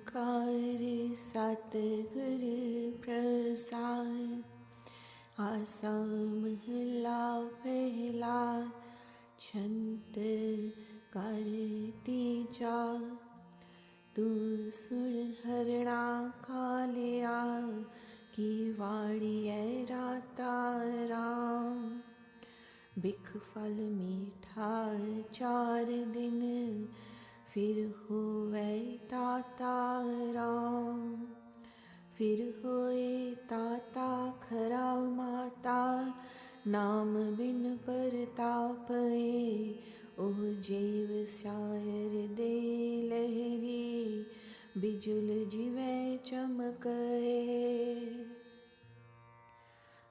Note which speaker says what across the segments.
Speaker 1: ओंकार सतगुर प्रसाद। आसा महला पहला छंत कर तीजा। तू सुन हरना कालिया की वाड़ी है राता राम। बिख फल मीठा 4 दिन फिर होवे ताता राम। फिर होए ताता खरा माता नाम बिन परतापए। ओह जीव शायर दे लहरी बिजुल जिवे चमकए।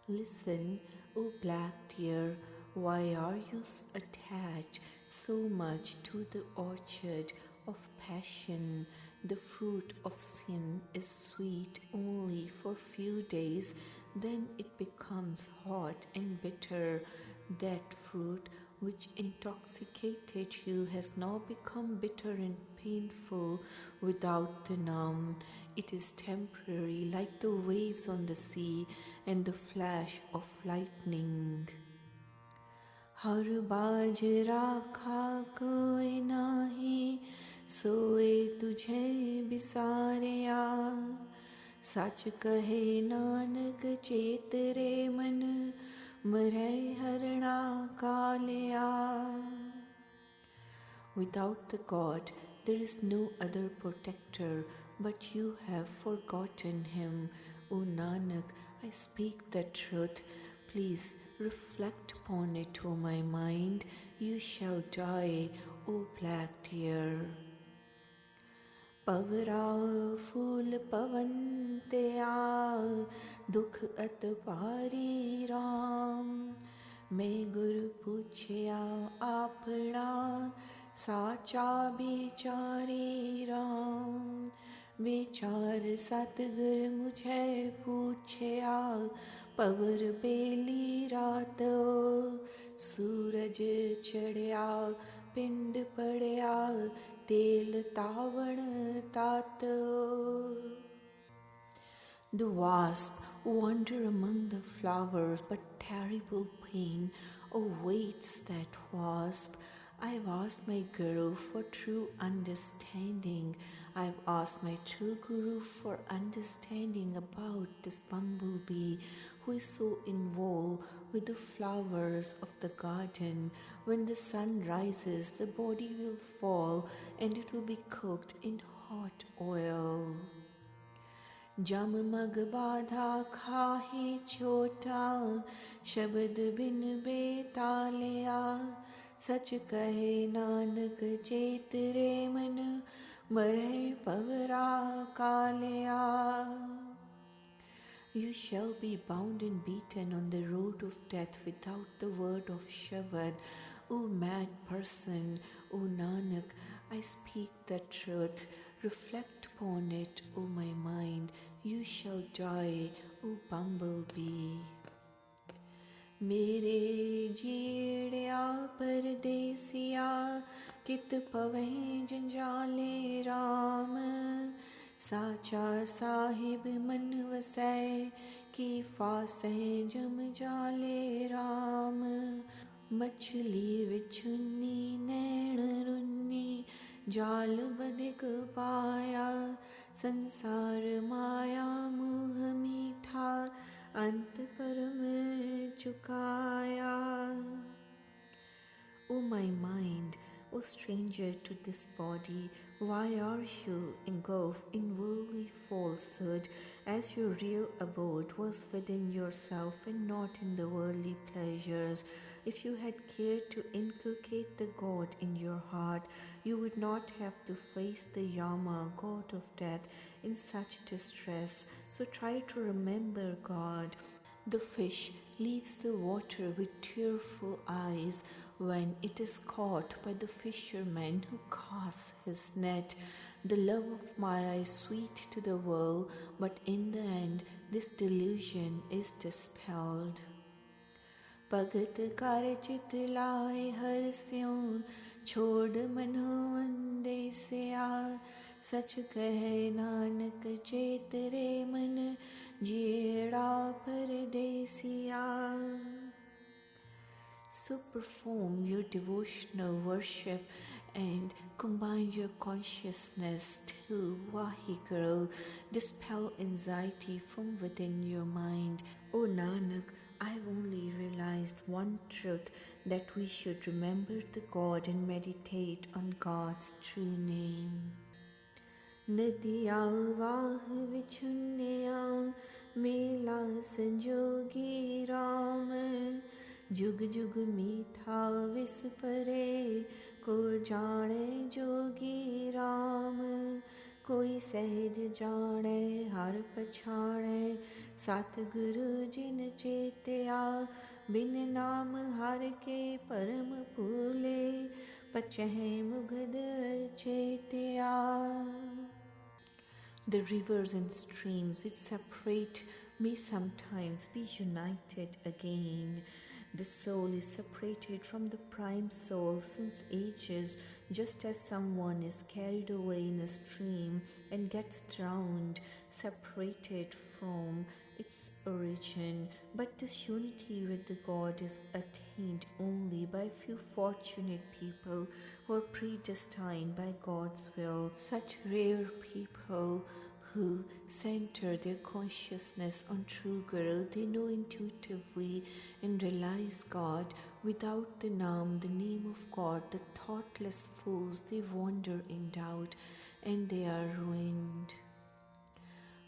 Speaker 1: Listen, O black deer, why are you attached so much to the orchard of passion? The fruit of sin is sweet only for few days, then it becomes hot and bitter. That fruit which intoxicated you has now become bitter and painful without the numb. It is temporary, like the waves on the sea and the flash of lightning. हर बाज राखा कोई नाही, सोए तुझे बिसारिया। सच कहे नानक चेत रे मन, मरै हरणा Kaliya. Without the God, there is no other protector, but you have forgotten him. O Nanak, I speak the truth. Please reflect upon it, O my mind. You shall die, O black deer. पवराव फूल पवन ते आ, दुख अत पारी राम। मैं गुरु पूछया आपना, साचा बिचारी राम। विचार सतगुर मुझे पूछया, पवर बेली रात। सूरज चढ़या पिंड पड़या, तेल तावण तात। The wasp wander among the flowers, but terrible pain awaits that wasp. I've asked my Guru for true understanding. I've asked my true Guru for understanding about this bumblebee who is so involved with the flowers of the garden. When the sun rises, the body will fall and it will be cooked in hot oil. जम मग बाधा खाही छोटा, शब्द बिन बेतालिया। सच कहे नानक चेत रे मन, मरै Pawra Kaliya. You shall be bound and beaten on the road of death without the word of Shabad. O mad person, O Nanak, I speak the truth. Reflect upon it, O my mind. You shall die, O bumblebee. मेरे जीड़या परदेसिया, कित पवै जंजाले राम। साचा साहिब मन वसै, की फासै जम जाले राम। मछली विछुन्नी नैण रुन्नी, जाल बधिक पाया। संसार माया मुह मीठा, अंत परम चुकाया। O my mind, O stranger to this body, why are you engulfed in worldly falsehood, as your real abode was within yourself and not in the worldly pleasures? If you had cared to inculcate the God in your heart, you would not have to face the Yama, god of death, in such distress. So try to remember God. The fish leaves the water with tearful eyes when it is caught by the fisherman who casts his net. The love of Maya is sweet to the world, but in the end, this delusion is dispelled. भगत कर चित लाए हर स्यों, छोड़ मनो अंदेसिया। सच कहे नानक चेत रे मन जेड़ा परदेसिया. So perform your devotional worship and combine your consciousness to Vaheguru. Dispel anxiety from within your mind. O Nanak, I have only realized one truth, that we should remember the God and meditate on God's true name. नदिया वाह विछुन्या मेला संजोगी राम. जुग जुग मीठा विस परे को जाने जोगी राम. कोई सहज जाने हर पछाणे सतगुरु जिन चेतिया. बिन नाम हर के परम भूले पचह मुगद Chetia. The rivers and streams which separate may sometimes be united again. The soul is separated from the prime soul since ages, just as someone is carried away in a stream and gets drowned, separated from its origin. But this unity with the God is attained only by few fortunate people who are predestined by God's will. Such rare people who center their consciousness on true Guru, they know intuitively and realize God. Without the name of God, the thoughtless fools, they wander in doubt and they are ruined.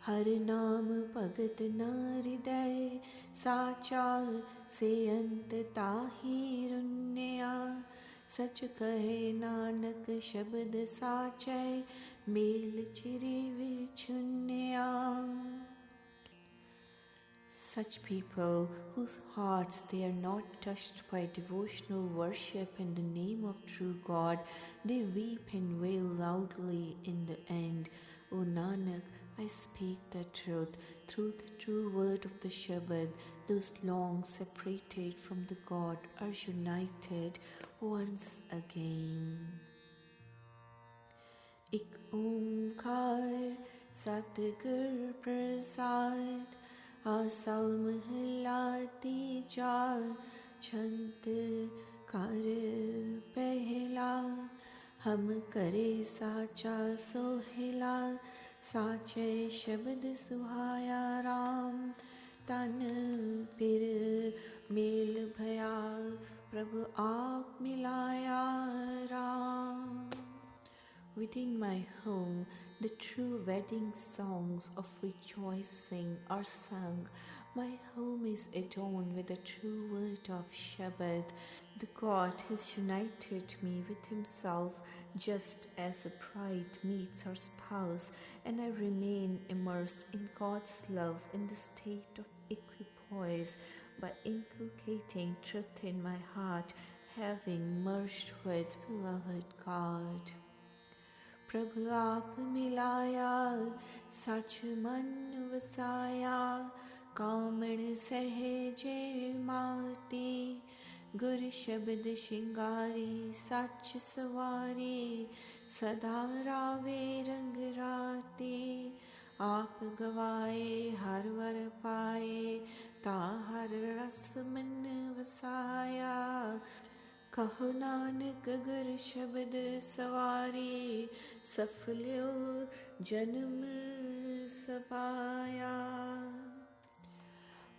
Speaker 1: हर नाम भगत ना हृदय साचा से अंत ताहि रुन्या. सच कहे नानक शब्द साचै mail चिरे विछुन्या. Such people whose hearts they are not touched by devotional worship in the name of true God, they weep and wail loudly in the end. O Nanak, I speak the truth through the true word of the Shabad. Those long separated from the God are united once again. Ik ओंकार सतगुर प्रसाद. आसा महला तीजा छंत कर पहला. हम करे साचा सोहिला साचे शब्द सुहाया राम. तन फिर मेल भया प्रभु आप मिलाया Ram. Within my home, the true wedding songs of rejoicing are sung. My home is adorned with the true word of Shabad. The God has united me with himself just as a bride meets her spouse, and I remain immersed in God's love in the state of equipoise by inculcating truth in my heart, having merged with beloved God. प्रभु आप मिलाया सच मन वसाया. कामण सहजे माती गुर शब्द शिंगारी. सच सवारी सदा रावे रंग राती. आप गवाए हर वर पाए ता हर रस मन वसाया. कहो नानक गुर शब्द सवारी सफल्यो जन्म सपाया.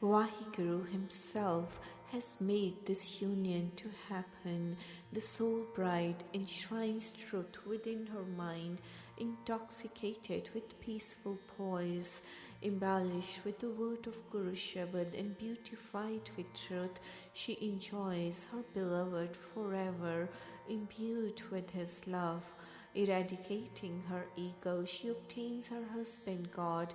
Speaker 1: Vaheguru himself has made this union to happen. The soul bride enshrines truth within her mind, intoxicated with peaceful poise, embellished with the word of Guru Shabad and beautified with truth. She enjoys her beloved forever, imbued with his love. Eradicating her ego, she obtains her husband God,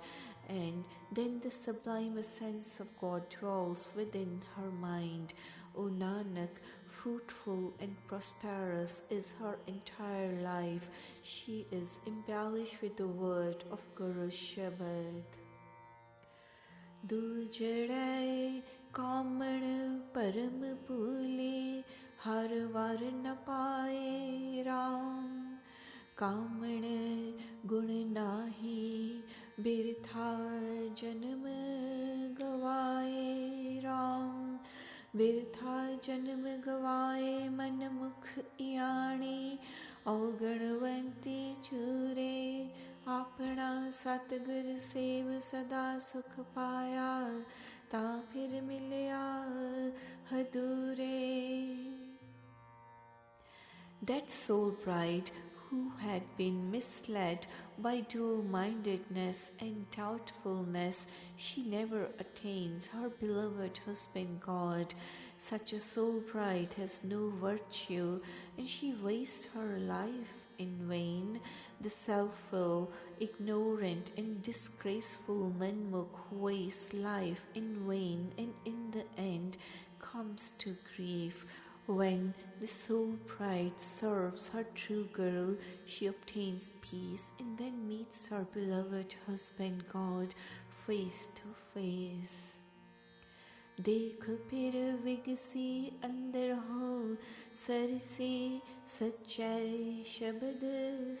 Speaker 1: and then the sublime essence of God dwells within her mind. O Nanak, fruitful and prosperous is her entire life. She is embellished with the word of Guru Shabad. दूजड़ै कामण परम भूले हर वर न पाए राम. कामण गुण नाही बिरथा जन्म गवाए राम बिरथा जन्म गवाए मन मुख इयाणी अवगणवंती चूरे अपना सतगुर सेव सदा सुख पाया ता फिर मिलया हदूरे. That soul bride who had been misled by dual-mindedness and doubtfulness, she never attains her beloved husband God. Such a soul bride has no virtue, and she wastes her life in vain. The self-willed, ignorant and disgraceful manmukh who wastes life in vain and in the end comes to grief. When the soul bride serves her true Guru, she obtains peace and then meets her beloved husband God face to face. देख फिर विगसी अंदर हो सरसे सच्चाई शब्द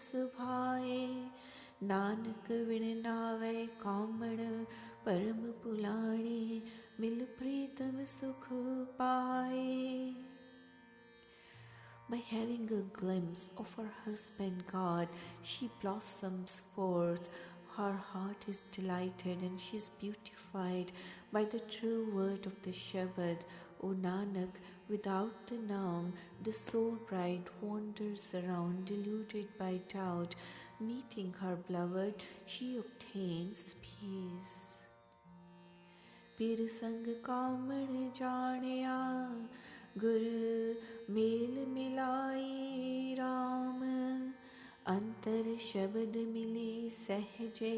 Speaker 1: सुभाए नानक विण नावे कामण परम पुलाणी मिल प्रीतम सुख पाए. By having a glimpse of her husband God, she blossoms forth. Her heart is delighted and she is beautified by the true word of the Shabad. O Nanak, without the Naam, the soul bride wanders around deluded by doubt. Meeting her beloved, she obtains peace. Pir sang kaman jaaniya गुर mail मिलाई राम अंतर शब्द मिली सहजे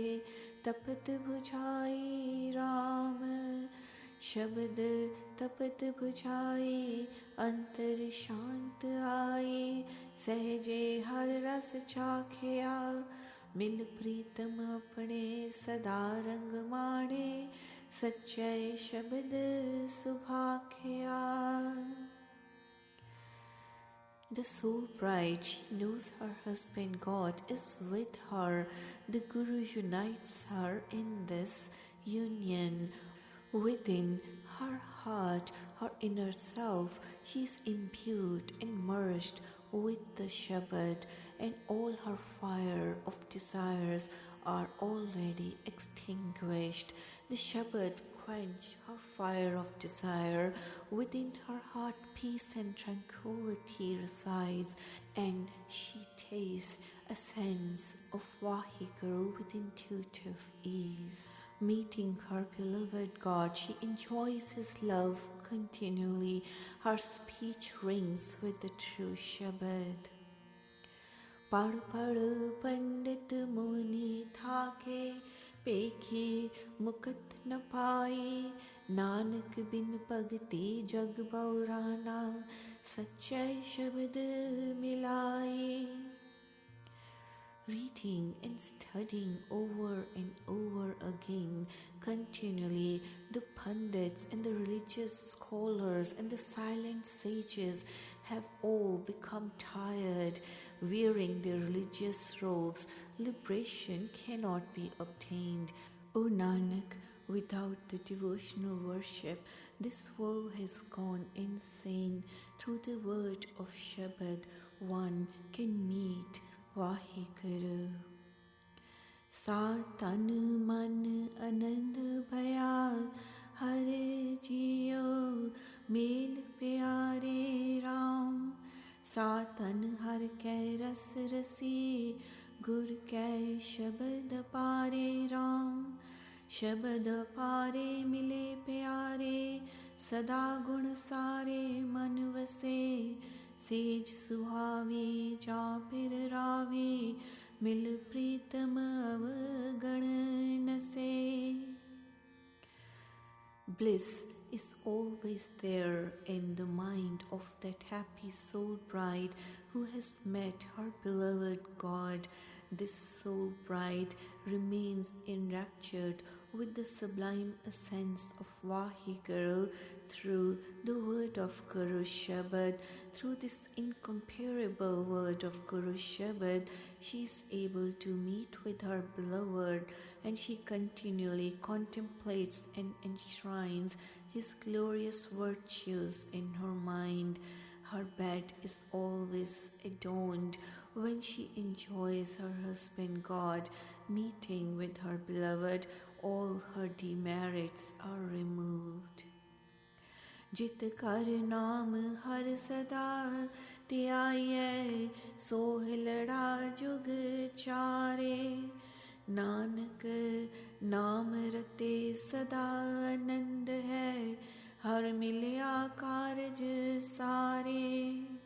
Speaker 1: तपत बुझाई राम शब्द तपत बुझाई अंतर शांत आई सहजे हर रस चाखिया मिल प्रीतम अपने सदा रंग माणे सच्चे शब्द सुभाखिया. The soul bride, she knows her husband God is with her. The Guru unites her in this union. Within her heart, her inner self, she is imbued and merged with the Shabad, and all her fire of desires are already extinguished. The Shabad quench her fire of desire. Within her heart peace and tranquility resides, and she tastes a sense of Vaheguru with intuitive ease. Meeting her beloved God, she enjoys his love continually. Her speech rings with the true Shabad. पढ़ पढ़ पंडित मुनि थाके पेखे मुकत न पाए नानक बिन भगति जग बौराना सच्चे शब्द मिलाए. Reading and studying over and over again continually, the pundits and the religious scholars and the silent sages have all become tired. Wearing their religious robes, liberation cannot be obtained. O Nanak, without the devotional worship, this world has gone insane. Through the word of Shabad, one can meet Vaheguru. सा तन मन आनंद भया हरे जियो mail प्यारे राम सा तन हर कै रस रसी गुर कै शब्द पारे राम शब्द पारे मिले प्यारे सदा गुण सारे मन वसे सेज सुहावी जा फिर रावी मिल प्रीतम अवगण नसे. Bliss is always there in the mind of that happy soul bride who has met her beloved God. This soul bride remains enraptured with the sublime essence of Vaheguru through the word of Guru Shabad. Through this incomparable word of Guru Shabad, she is able to meet with her beloved, and she continually contemplates and enshrines his glorious virtues in her mind. Her bed is always adorned when she enjoys her husband God. Meeting with her beloved, all her demerits are removed. जित कर नाम हर सदा ध्याये, सोह लड़ा जुग चारे। नानक नाम रते सदा आनंद है, हर मिलया कारज सारे।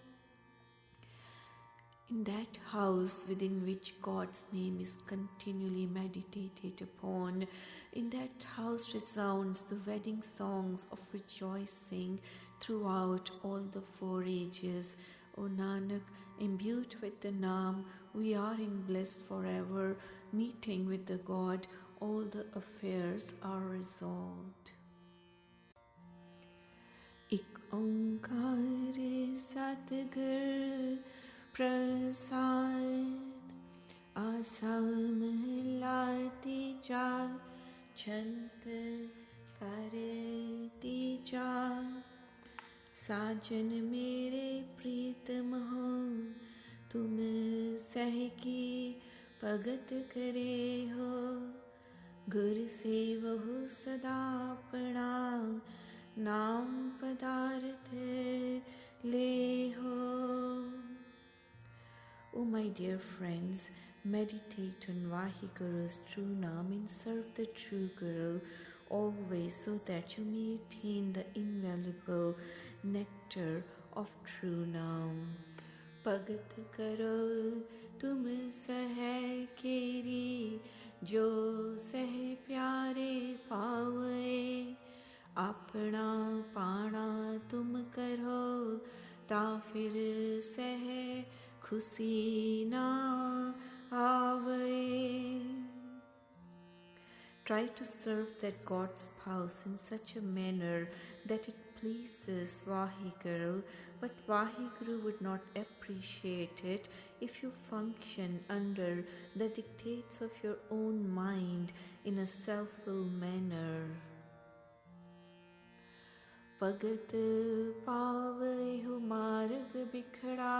Speaker 1: In that house within which God's name is continually meditated upon, in that house resounds the wedding songs of rejoicing throughout all the 4 ages. O Nanak, imbued with the Naam, we are in bliss forever. Meeting with the God, all the affairs are resolved. Ik onkar Satgur प्रसाद आसाम लाती जा, छंत करती जा। साजन मेरे प्रीतम हो, तुम सह की भगत करे हो। गुर सेवहु सदा प्रणाम, नाम पदार्थ ले हो। O my dear friends, meditate on Vaheguru's true Naam and serve the true Guru always, so that you may attain the invaluable nectar of true Naam. Bhagat karo tum sah keri, jo sah pyare paave। अपना पाना तुम करो, ता फिर सह खुशी ना आवे। Try to serve that God's spouse in such a manner that it pleases Vaheguru, but Vaheguru would not appreciate it if you function under the dictates of your own mind in a self-will manner. भगत पावे हो मार्ग बिखड़ा,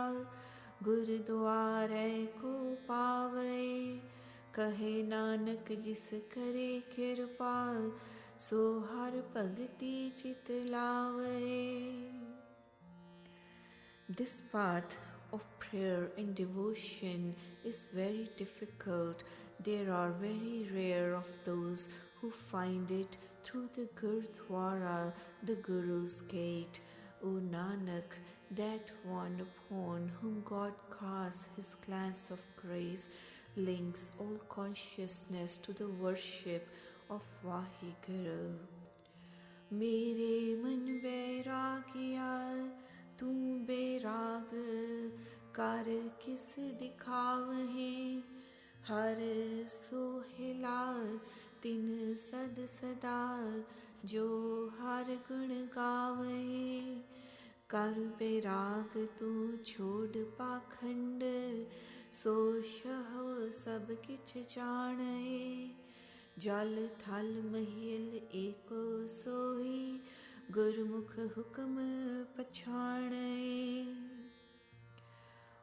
Speaker 1: गुरुद्वारे को पावे। कहे नानक जिस करे कृपा, सो हर भगति चित लावे। This path of prayer and devotion is very difficult. There are very rare of those who find it through the Gurdwara, the Guru's gate. O Nanak, that one upon whom God casts his glance of grace links all consciousness to the worship of Vaheguru. Mere man bairagiya, tu bairag kar kis dikhawe। हर सोहिला तिन सद सदा, जो हर गुण गावे। कर बैराग तू छोड़ पाखंड, सो शहो सब किछ जाने। जल थल महिल एको सोई, गुरमुख हुक्म पछाणे।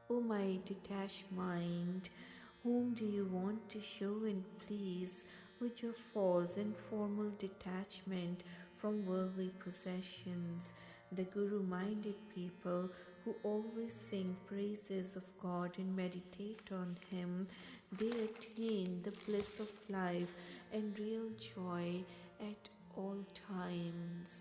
Speaker 1: O my detached mind, whom do you want to show and please with your false and formal detachment from worldly possessions? The Guru-minded people who always sing praises of God and meditate on Him, they attain the bliss of life and real joy at all times.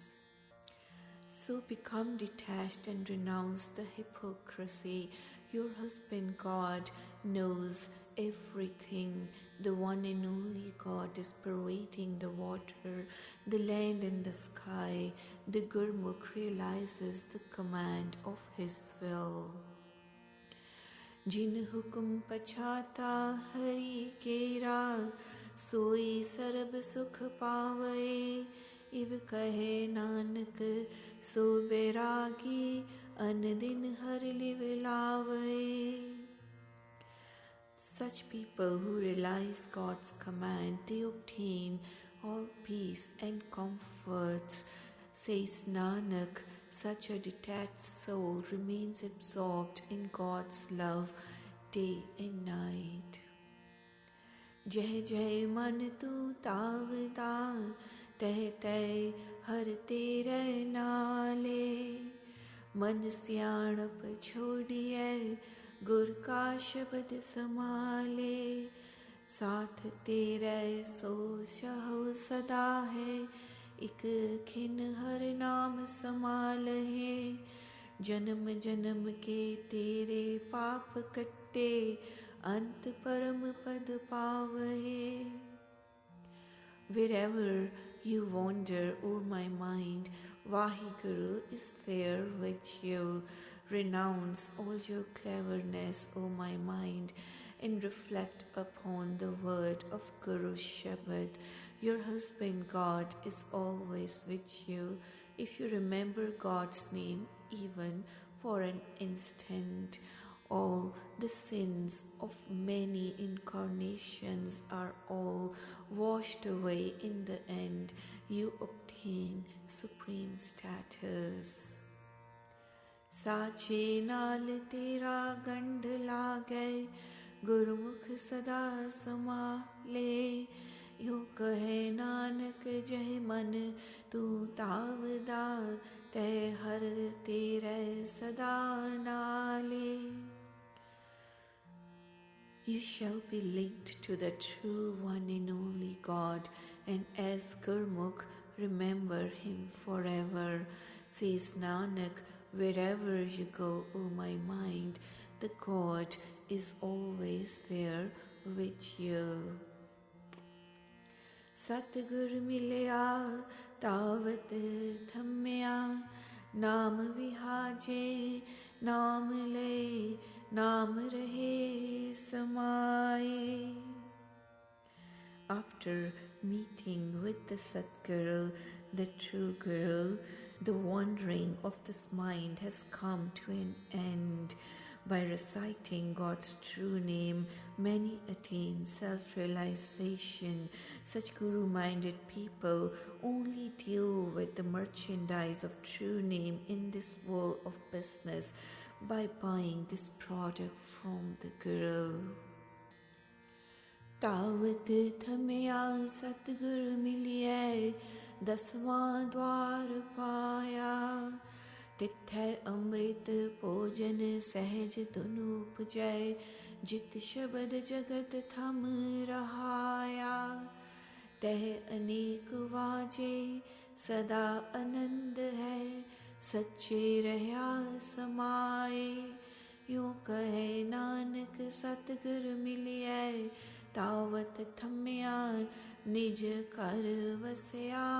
Speaker 1: So become detached and renounce the hypocrisy. Your husband God knows everything. The one and only God is pervading the water, the land and the sky. The Gurmukh realizes the command of his will. जिन हुक्म पछाता हरि केरा, सोई सरब सुख पावे। इव कहे नानक सो बैरागी, अन दिन हर live लावे। Such people who realize God's command, they obtain all peace and comforts. Says Nanak, such a detached soul remains absorbed in God's love day and night. जय जय मन तू तावदा, तह तय हर तेरे नाले। मन सियाणप छोड़िए, गुर का शब्द समाले। साथ तेरे सो सहो सदा है, इक खिन हर नाम समालहे। जन्म जन्म के तेरे पाप कट्टे, अंत परम पद पावहे। Wherever you wander, O my mind, Vaheguru is there with you. Renounce all your cleverness, O my mind, and reflect upon the word of Guru Shabad. Your husband God is always with you. If you remember God's name even for an instant, all the sins of many incarnations are all washed away in the end. You obtain supreme status. साचे नाल तेरा गंढ लागे, गुरमुख सदा समाले। यूं कहे नानक जय मन तू तावदा, तय हर तेरे सदा नाले। You shall be linked to the true one and only God, and as Gurmukh, remember him forever. Says Nanak, wherever you go, O my mind, the God is always there with you. Satgur milya tavat thamya, naam vihaje naam le, naam rahe samaye. After meeting with the Satguru, the true Guru, the wandering of this mind has come to an end. By reciting God's true name, many attain self-realization. Such guru-minded people only deal with the merchandise of true name in this world of business by buying this product from the Guru. तावत थमया सतगुर मिलिए, दसवां द्वार पाया। तिथै अमृत भोजन सहज धुनु उपजय, जित शब्द जगत थम रहाया। तह अनेक वाजे सदा आनंद है, सच्चे रहा समाए। यूं कहे नानक सतगुर मिलिए, तावत थम्या निज कर वस्याए।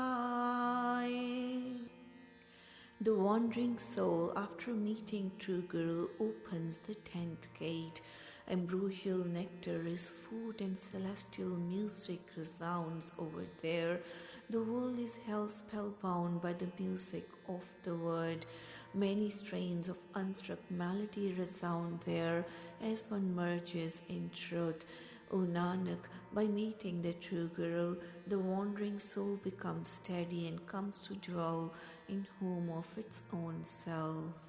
Speaker 1: The wandering soul, after meeting true Guru, opens the 10th gate. Ambrosial nectar is food and celestial music resounds over there. The world is held spellbound by the music of the word. Many strains of unstruck melody resound there as one merges in truth. O Nanak, by meeting the true Guru, the wandering soul becomes steady and comes to dwell in home of its own self.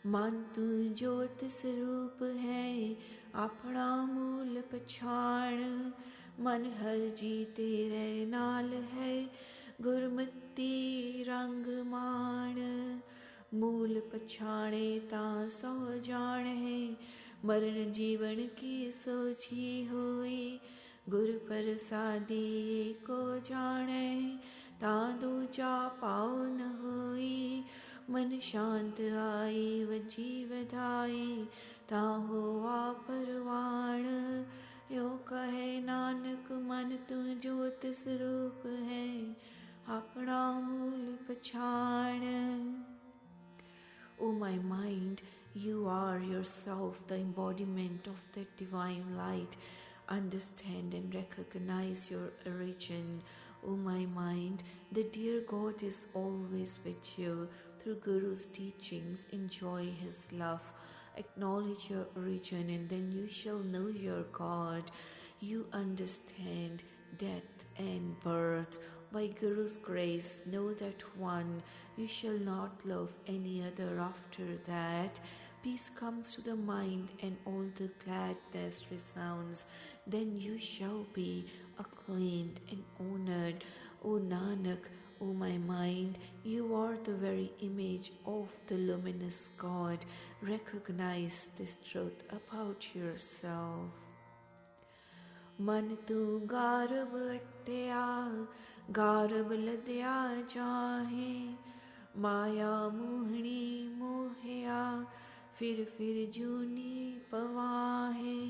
Speaker 1: मन तू ज्योत स्वरूप है, अपना मूल पछाण। मन हर जी तेरे नाल है, गुरमति रंग मान। मूल पछाणे तां सौ जान है, मरण जीवन की सोची होई। गुर प्रसादी को जाने, तां दूजा पाओ न होई। मन शांत आई वजी वधाई, तां होवा परवाण। यो कहे नानक मन तू ज्योत स्वरूप है, अपना मूल पछाण। O my mind, you are your yourself the embodiment of that divine light. Understand and recognize your origin. O my mind, the dear God is always with you. Through Guru's teachings, enjoy his love. Acknowledge your origin, and then you shall know your God. You understand death and birth. By Guru's grace, know that one. You shall not love any other after that. Peace comes to the mind and all the gladness resounds. Then you shall be acclaimed and honored. O Nanak, O my mind, you are the very image of the luminous God. Recognize this truth about yourself. मन तू गारब अट्टया गारब लदया जाहे माया मोहनी मोहया फिर जूनी पवाहे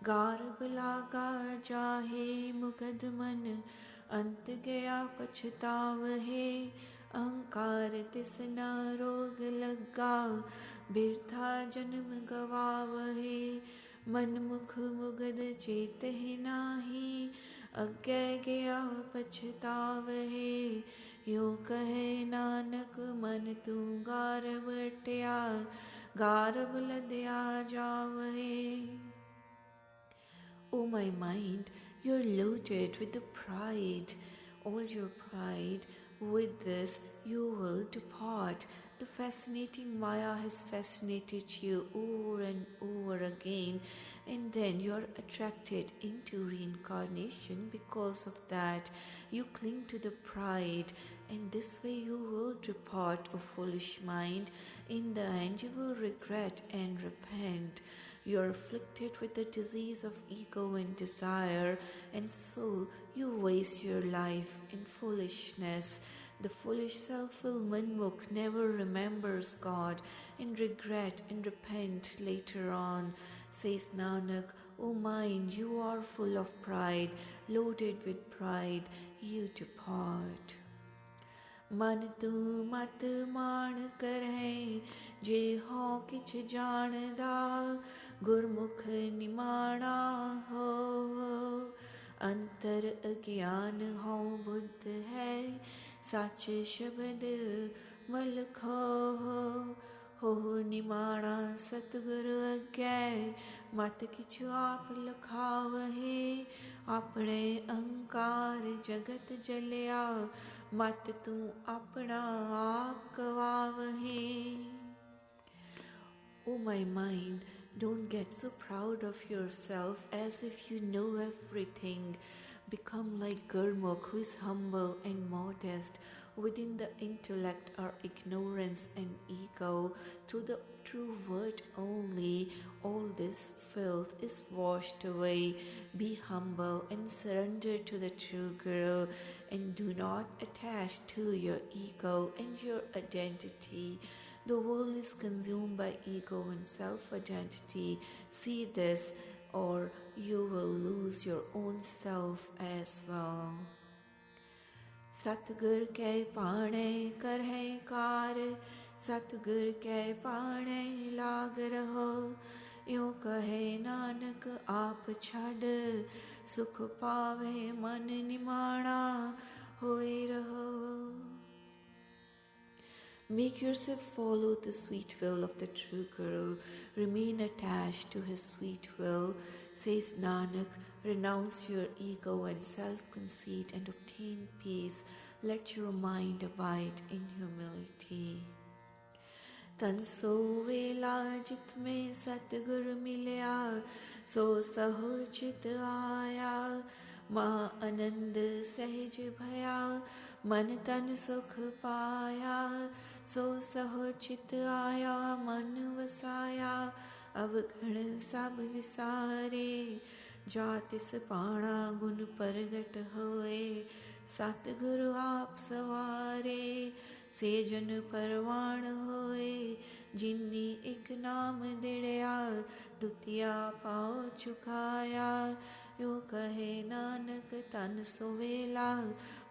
Speaker 1: गारब लागा जाहे मुकद मन अंत गया पछतावहे अहंकार तिस न रोग लगा बिरथा जन्म गवावहे मन मुख मुगद चेत ही नाही अज्ञ गया पछतावहे यो कहे नानक मन तू गारब अट्टया गारब लदया जावहे. O my mind, you're loaded with the pride, all your pride. With this you will depart. The fascinating Maya has fascinated you over and over again, and then you are attracted into reincarnation. Because of that, you cling to the pride, and this way you will depart, O foolish mind. In the end, you will regret and repent. You are afflicted with the disease of ego and desire, and so you waste your life in foolishness. The foolish self-will Manmukh never remembers God and regret and repent later on. Says Nanak, O mind, you are full of pride, loaded with pride, you depart. मन तू मत मान करहे जे हो किछ जानदा गुरमुख निमाणा हो अंतर अज्ञान हो बुद्ध है सच शब्द मलखो हो निमाणा सतगुरु अज्ञे मत किछु आप लखावहे अपने अहंकार जगत जलिया मत तू अपना आप गवावहे. O my mind, don't get so proud of yourself as if you know everything. Become like Gurmukh, who is humble and modest. Within the intellect are ignorance and ego. Through the true word only, all this filth is washed away. Be humble and surrender to the true Guru, and do not attach to your ego and your identity. The world is consumed by ego and self-identity. See this, or you will lose your own self as well. सतगुर कै पाणे करहे car सतगुर कै पाणे लाग रहो यूं कहे नानक आप छड़ सुख पावे मन निमाणा होए रहो. Make yourself follow the sweet will of the true Guru. Remain attached to his sweet will. Says Nanak, renounce your ego and self-conceit and obtain peace. Let your mind abide in humility. तन सो वेला जित में सतगुरु मिलया सो सहो चित आया माँ आनंद सहज भया मन तन सुख पाया सो सहो चित आया मन वसाया अवगण सब विसारे जातिस पाणा गुण प्रगट होए सतगुरु आप सवारे सेजन परवान होए जिन्नी एक नाम दिड़या दुतिया पाओ चुकाया यो कहे नानक तन सोवेला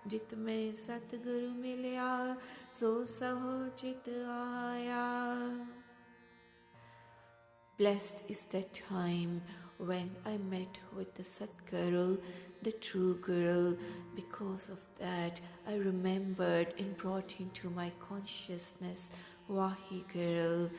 Speaker 1: जित में सतगुरु मिलया सो सहो चित आया. Blessed is that time when I met with the Satguru, the true Guru. Because of that, I remembered and brought into my consciousness Vaheguru.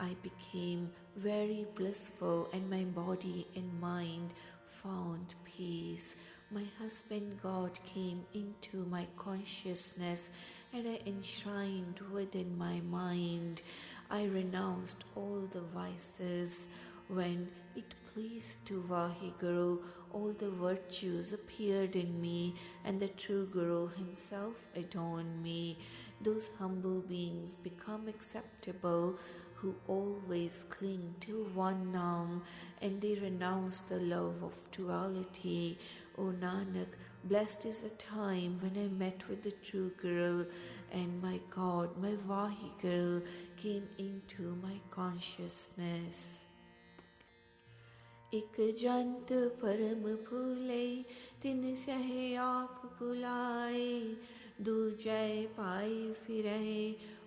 Speaker 1: I became very blissful, and my body and mind found peace. My husband God came into my consciousness, and I enshrined within my mind. I renounced all the vices. When it pleased to Vaheguru, all the virtues appeared in me, and the true Guru himself adorned me. Those humble beings become acceptable who always cling to one Naam, and they renounce the love of duality. O Nanak, blessed is the time when I met with the true Guru, and my God, my Vaheguru, came into my consciousness. एक जंत परम फूले तिन सहे आप बुलाए दूजै पाए फिरहे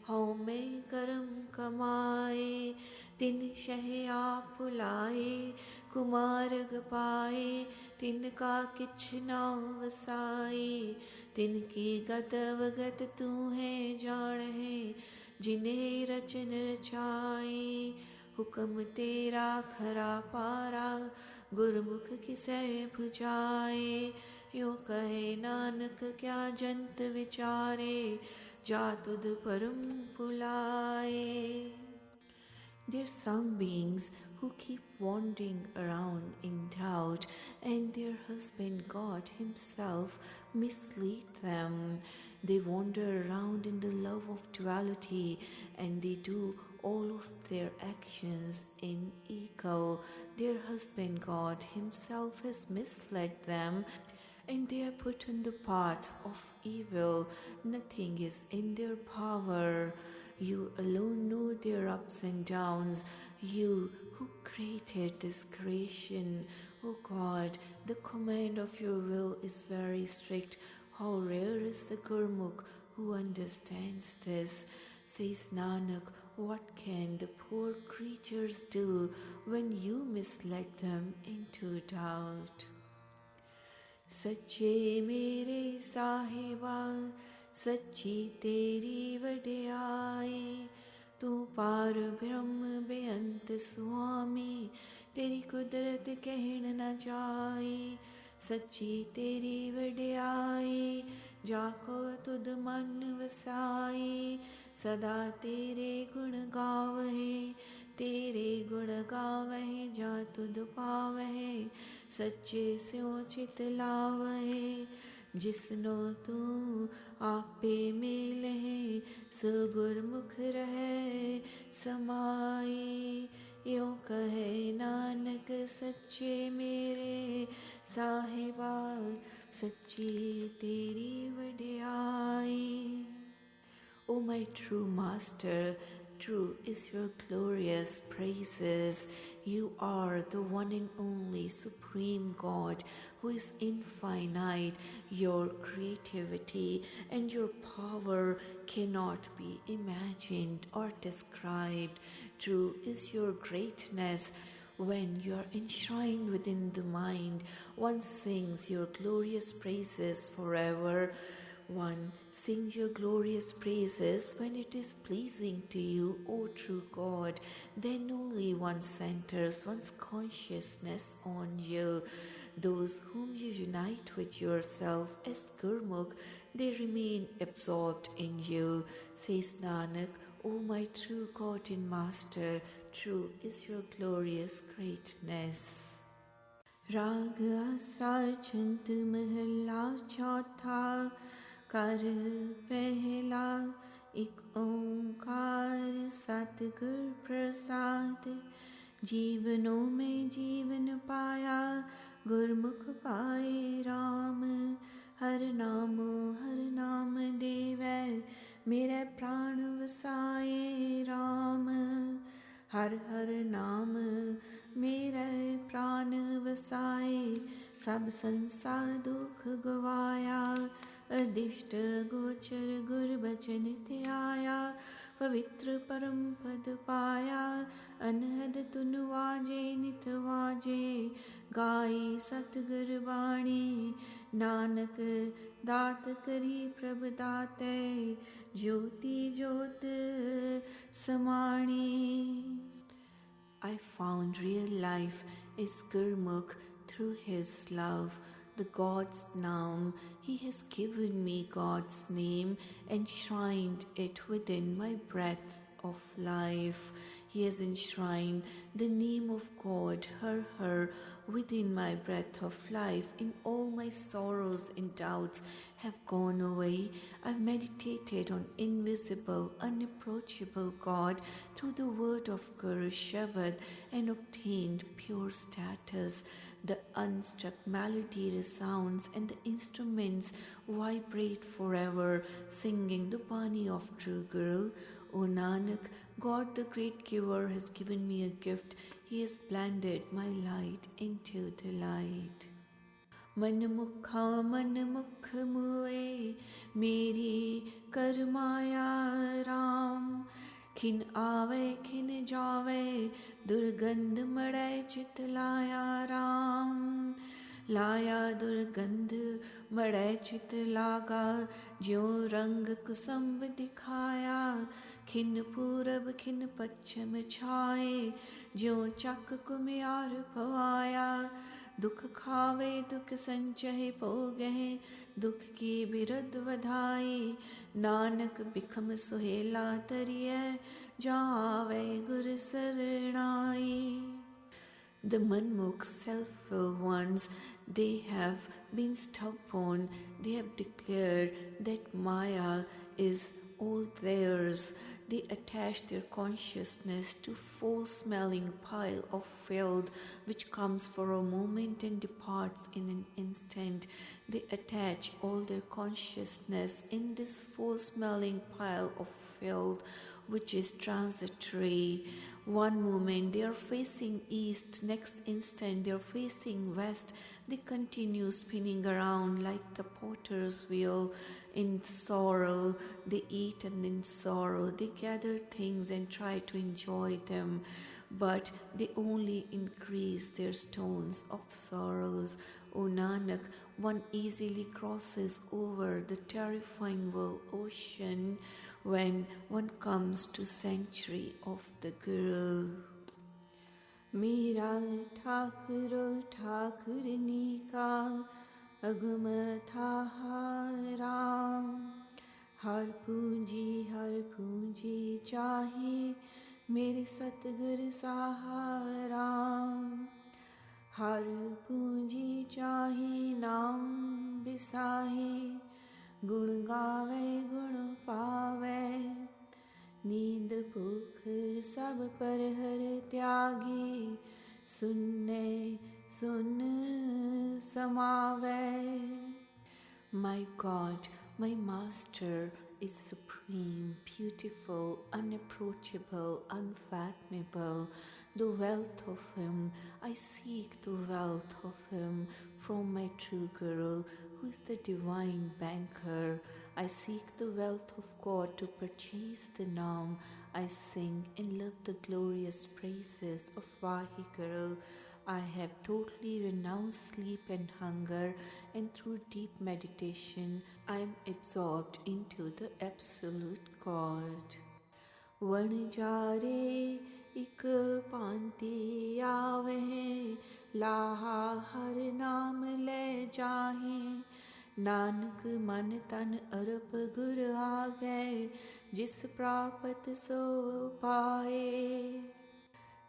Speaker 1: हौ में करम कमाए तिन शहे आप बुलाए कुमारग पाए तिनका किछ ना वसाए तिनकी गत अवगत तू है जान है जिन्हें रचन रचाए हुक्म तेरा खरा पारा गुरमुख किसे भुजाए यो कहे नानक क्या जंत विचारे जा तुद परम pulao. There are some beings who keep wandering around in doubt, and their husband God himself mislead them. They wander around in the love of duality, and they do all of their actions in ego. Their husband God himself has misled them, and they are put on the path of evil. Nothing is in their power. You alone know their ups and downs, you who created this creation. O God, the command of your will is very strict. How rare is the Gurmukh who understands this. Says Nanak, what can the poor creatures do when you misled them into doubt? सच्चे मेरे साहिबा सच्ची तेरी वड्याई तू पार ब्रह्म बेअंत स्वामी तेरी कुदरत कहन न जाई सच्ची तेरी वड्याई जाको तुद मन वसाई सदा तेरे गुण गावहे तेरे गुण गावहे जा तुद पावहे सच्चे स्यों चित लावहे जिसनो तू आपे मिलहे सो गुरमुख रहे समाई यो कहे नानक सच्चे मेरे साहिबा सच्ची तेरी वड्याई. O my true Master, true is your glorious praises. You are the one and only Supreme God who is infinite. Your creativity and your power cannot be imagined or described. True is your greatness. When you are enshrined within the mind, one sings your glorious praises forever. One sings your glorious praises when it is pleasing to you, O true God. Then only one centers one's consciousness on you. Those whom you unite with yourself as Gurmukh, they remain absorbed in you. Says Nanak, O my true God and Master, true is your glorious greatness. राग आसा छंद महला चौथा कर पहला एक ओंकार सतगुर प्रसाद जीवनों में जीवन पाया गुरमुख पाए राम हर नाम देवै मेरे प्राण वसाए राम हर हर नाम मेरे प्राण वसाए सब संसार दुख गवाया अदिष्ट गोचर गुर बचन त्याया, पवित्र परम पद पाया। अनहद तुन वाजे नित वाजे, गाई सतगुर बाणी। नानक दात करी प्रभ दाते, ज्योति ज्योत समाणी। I found real life is Gurmukh through His love, the God's name. He has given me God's name, enshrined it within my breath of life. He has enshrined the name of God, her, within my breath of life. In all my sorrows and doubts have gone away. I've meditated on invisible, unapproachable God through the word of Guru Shabad and obtained pure status. The unstruck melody resounds and the instruments vibrate forever, singing the Bani of true Guru. O Nanak, God the great giver has given me a gift. He has blended my light into the light. मनमुखा मनमुख मुए मेरी कर माया राम, खिन आवे खिन जावे दुर्गंध मड़ै चित लाया राम। लाया दुर्गंध मड़ै चित लागा, ज्यों रंग कुसुम्ब दिखाया। खिन पूरब खिन पश्चिम छाए, ज्यों चक कुम्यार पवाया। दुख खावे दुख संचय भोगहि, दुख की बिरद वधाई। नानक बिखम सुहेला तरिय, जावे गुर सरणाई। The manmukh, self-willed ones, they have been stubborn. They have declared that Maya is all theirs. They attach their consciousness to foul-smelling pile of filth which comes for a moment and departs in an instant. They attach all their consciousness in this foul-smelling pile of filth which is transitory. One moment they are facing east, next instant they are facing west. They continue spinning around like the potter's wheel. In sorrow they eat, and in sorrow they gather things and try to enjoy them, but they only increase their stones of sorrows. O Nanak, one easily crosses over the terrifying world ocean when one comes to sanctuary of the Guru. Mera Thakur Thakurni ka अगम था राम, हर पूंजी चाहे मेरे सतगुर सहाराम। हर पूंजी चाहे नाम बिसाहे, गुण गावे गुण पावे। नींद भूख सब पर हर त्यागी, सुनने सुन समावे। My God, my Master is supreme, beautiful, unapproachable, unfathomable. The wealth of Him, I seek the wealth of Him from my true Guru, who is the divine banker. I seek the wealth of God to purchase the Naam. I sing and love the glorious praises of Vaheguru. I have totally renounced sleep and hunger, and through deep meditation I am absorbed into the absolute God. Vanjare ik panti aave, laha har naam le jahe। Nanak मन तन अरप गुर आगे, जिस प्रापत सो पाए।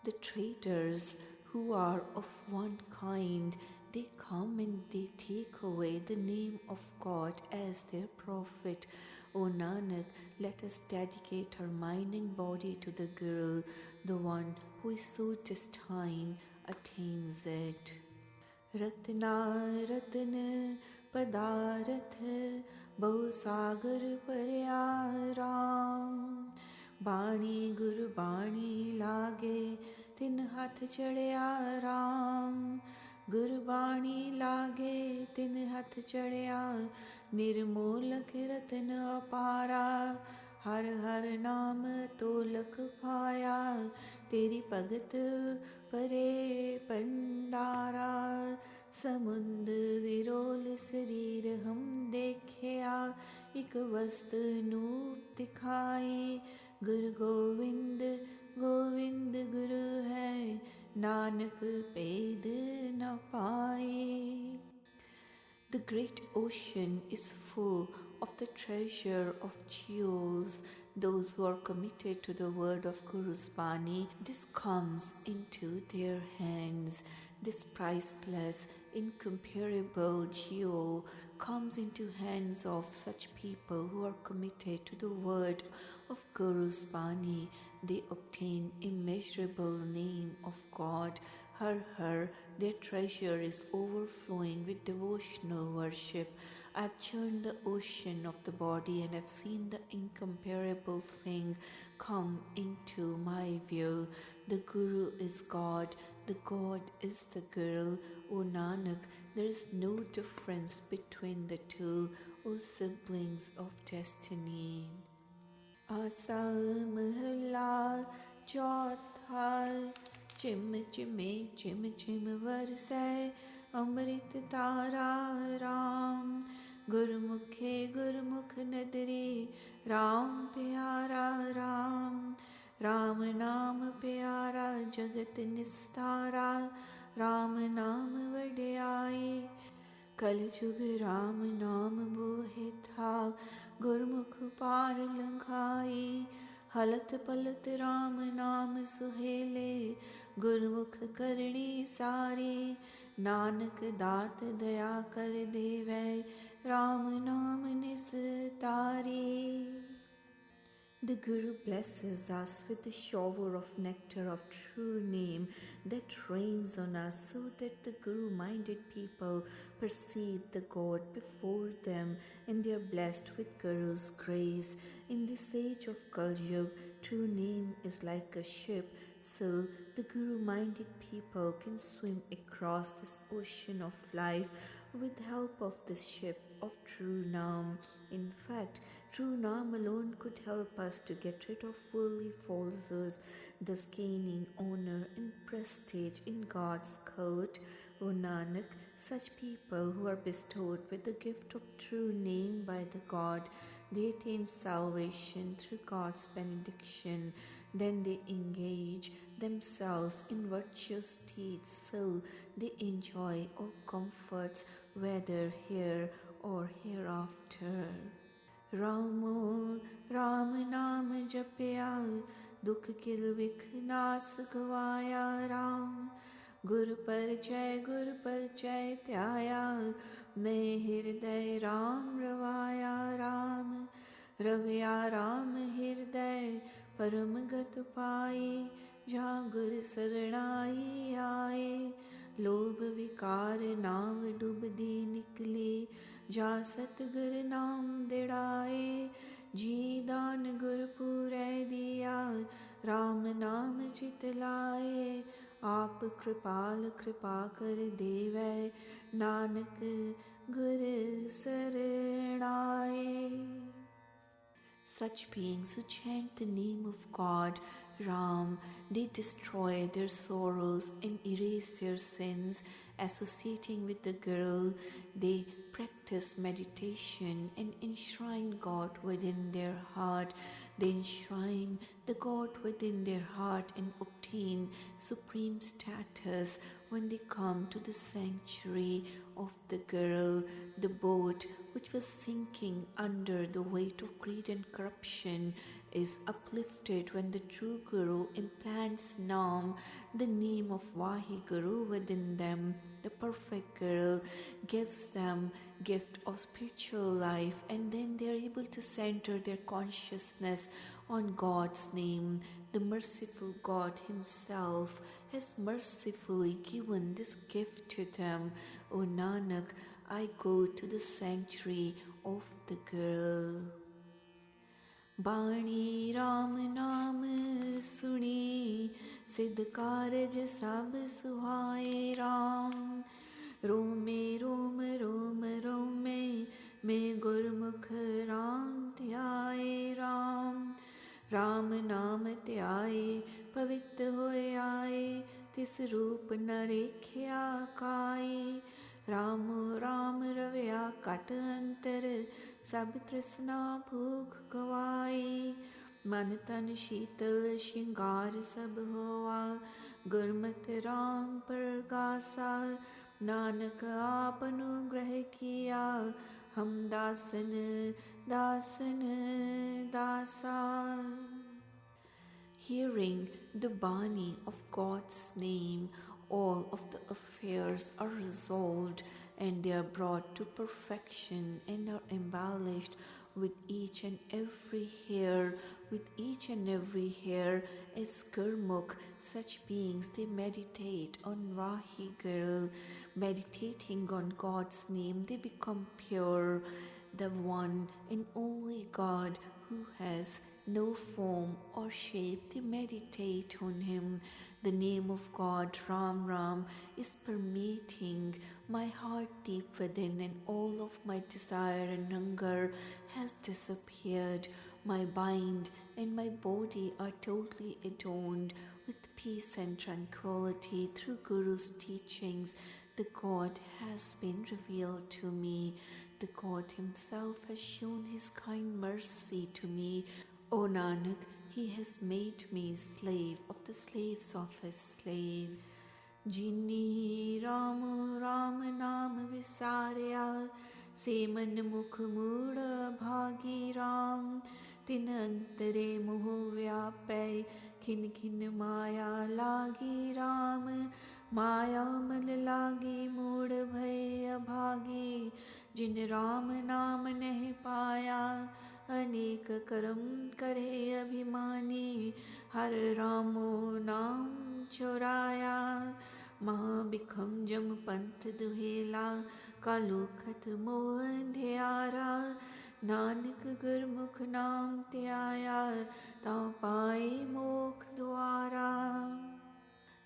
Speaker 1: The traitors who are of one kind, they come and they take away the name of God as their prophet. O Nanak, let us dedicate our mind and body to the Guru, the one who is so destined attains it. Ratna Ratna पदारथ बहु सागर परया राम। बाणी गुरबाणी लागे, तिन हाथ चढ़या राम। गुरबाणी लागे तिन हथ चढ़िया, निर्मोलक रतन अपारा। हर हर नाम तोलक पाया, तेरी भगत परे भंडारा। समुंद विरोल शरीर हम देखिया, एक वस्त नूप दिखाई। गुरु गोविंद गोविंद गुरु है, नानक भेद न पाए। The great ocean is full of the treasure of jewels. Those who are committed to the word of Guru's Bani, this comes into their hands. This priceless, incomparable jewel comes into hands of such people who are committed to the word of Guru's Bani. They obtain immeasurable name of God. Har Har, their treasure is overflowing with devotional worship. I've churned the ocean of the body and have seen the incomparable thing come into my view. The Guru is God, the God is the Guru. O Nanak, there is no difference between the two, O siblings of destiny. आसा महला चौथा, चिम चिमे चिम चिम वरसै अमृत तारा राम। गुरमुखे गुरमुख नदरी, राम प्यारा राम। राम नाम प्यारा जगत निस्तारा, राम नाम वड्याई। कलयुग राम नाम बोहे था, गुरमुख पार लंघाई। हलत पलत राम नाम सुहेले, गुरमुख करणी सारी। नानक दात दया कर देवै, राम नाम निस्तारी। The Guru blesses us with the shower of nectar of true name that rains on us, so that the Guru-minded people perceive the God before them and they are blessed with Guru's grace. In this age of Kalyug, true name is like a ship, so the Guru-minded people can swim across this ocean of life with help of the ship of true Naam. In fact, true Naam alone could help us to get rid of worldly falsehoods, thus gaining honor and prestige in God's court. O Nanak, such people who are bestowed with the gift of true name by the God, they attain salvation through God's benediction. Then they engage themselves in virtuous deeds, so they enjoy all comforts, whether here or hereafter. Ramo Ram Naam Japya, Dukh Kil Vikh Naas Gavaya Ram। गुर परचय त्याया, मैं हृदय राम रवाया राम। रवया राम हृदय परम गत पाई, जहाँ गुर शरणाई आए। लोभ विकार नाव डूबदी निकली, जा सतगुर नाम दिड़ाए। जी दान गुर पूरै दिया, राम नाम चित लाए। आप कृपाल कृपा कर देवै, नानक गुर शरणाए। Such beings who chant the name of God, Ram, they destroy their sorrows and erase their sins. Associating with the Guru, they practice meditation and enshrine God within their heart. They enshrine the God within their heart and obtain supreme status when they come to the sanctuary of the Guru. The boat which was sinking under the weight of greed and corruption is uplifted when the true Guru implants Naam, the name of Vaheguru, within them. The perfect Guru gives them gift of spiritual life, and then they are able to center their consciousness on God's name. The merciful God Himself has mercifully given this gift to them. O Nanak, I go to the sanctuary of the Guru. बाणी राम नाम सुनी सिद्ध कारज सब सुहाए राम। रोमे रोम रोम रोमे में गुरमुख राम ध्याए राम। राम नाम ध्याए पवित्र होए आए तिस रूप न रेख्या काई। राम राम रव्या कट अंतर सब तृष्णा भूख गवाई। मन तन शीतल श्रृंगार सब होवा गुरमत राम प्रगासा। नानक आप अनुग्रह किया हम दासन दासन दासा। Hearing the Bani of God's name, all of the affairs are resolved and they are brought to perfection and are embellished with each and every hair, as Gurmukh, such beings they meditate on Vaheguru. Meditating on God's name, they become pure. The one and only God who has no form or shape, they meditate on Him. The name of God, Ram Ram, is permeating my heart deep within, and all of my desire and hunger has disappeared. My mind and my body are totally adorned with peace and tranquility through Guru's teachings. The God has been revealed to me. The God Himself has shown His kind mercy to me. O Nanak, He has made me slave of the slaves of His slave. Jini Ram Ram Naam Visarya Se Man Mukh Mura Bhagi Ram Tin Antare Moh Vyapay Khin Khin Maya Lagi Ram Maya Mal Lagi Mood Bhai Abhagi Jin Ram Naam Nahi Paya अनेक कर्म करे अभिमानी हर रामो नाम चुराया। महाबिखम जम पंथ दुहेला कालू खत मोह अंधियारा। नानक गुरमुख नाम त्याया तां पाए मोक्ष द्वारा।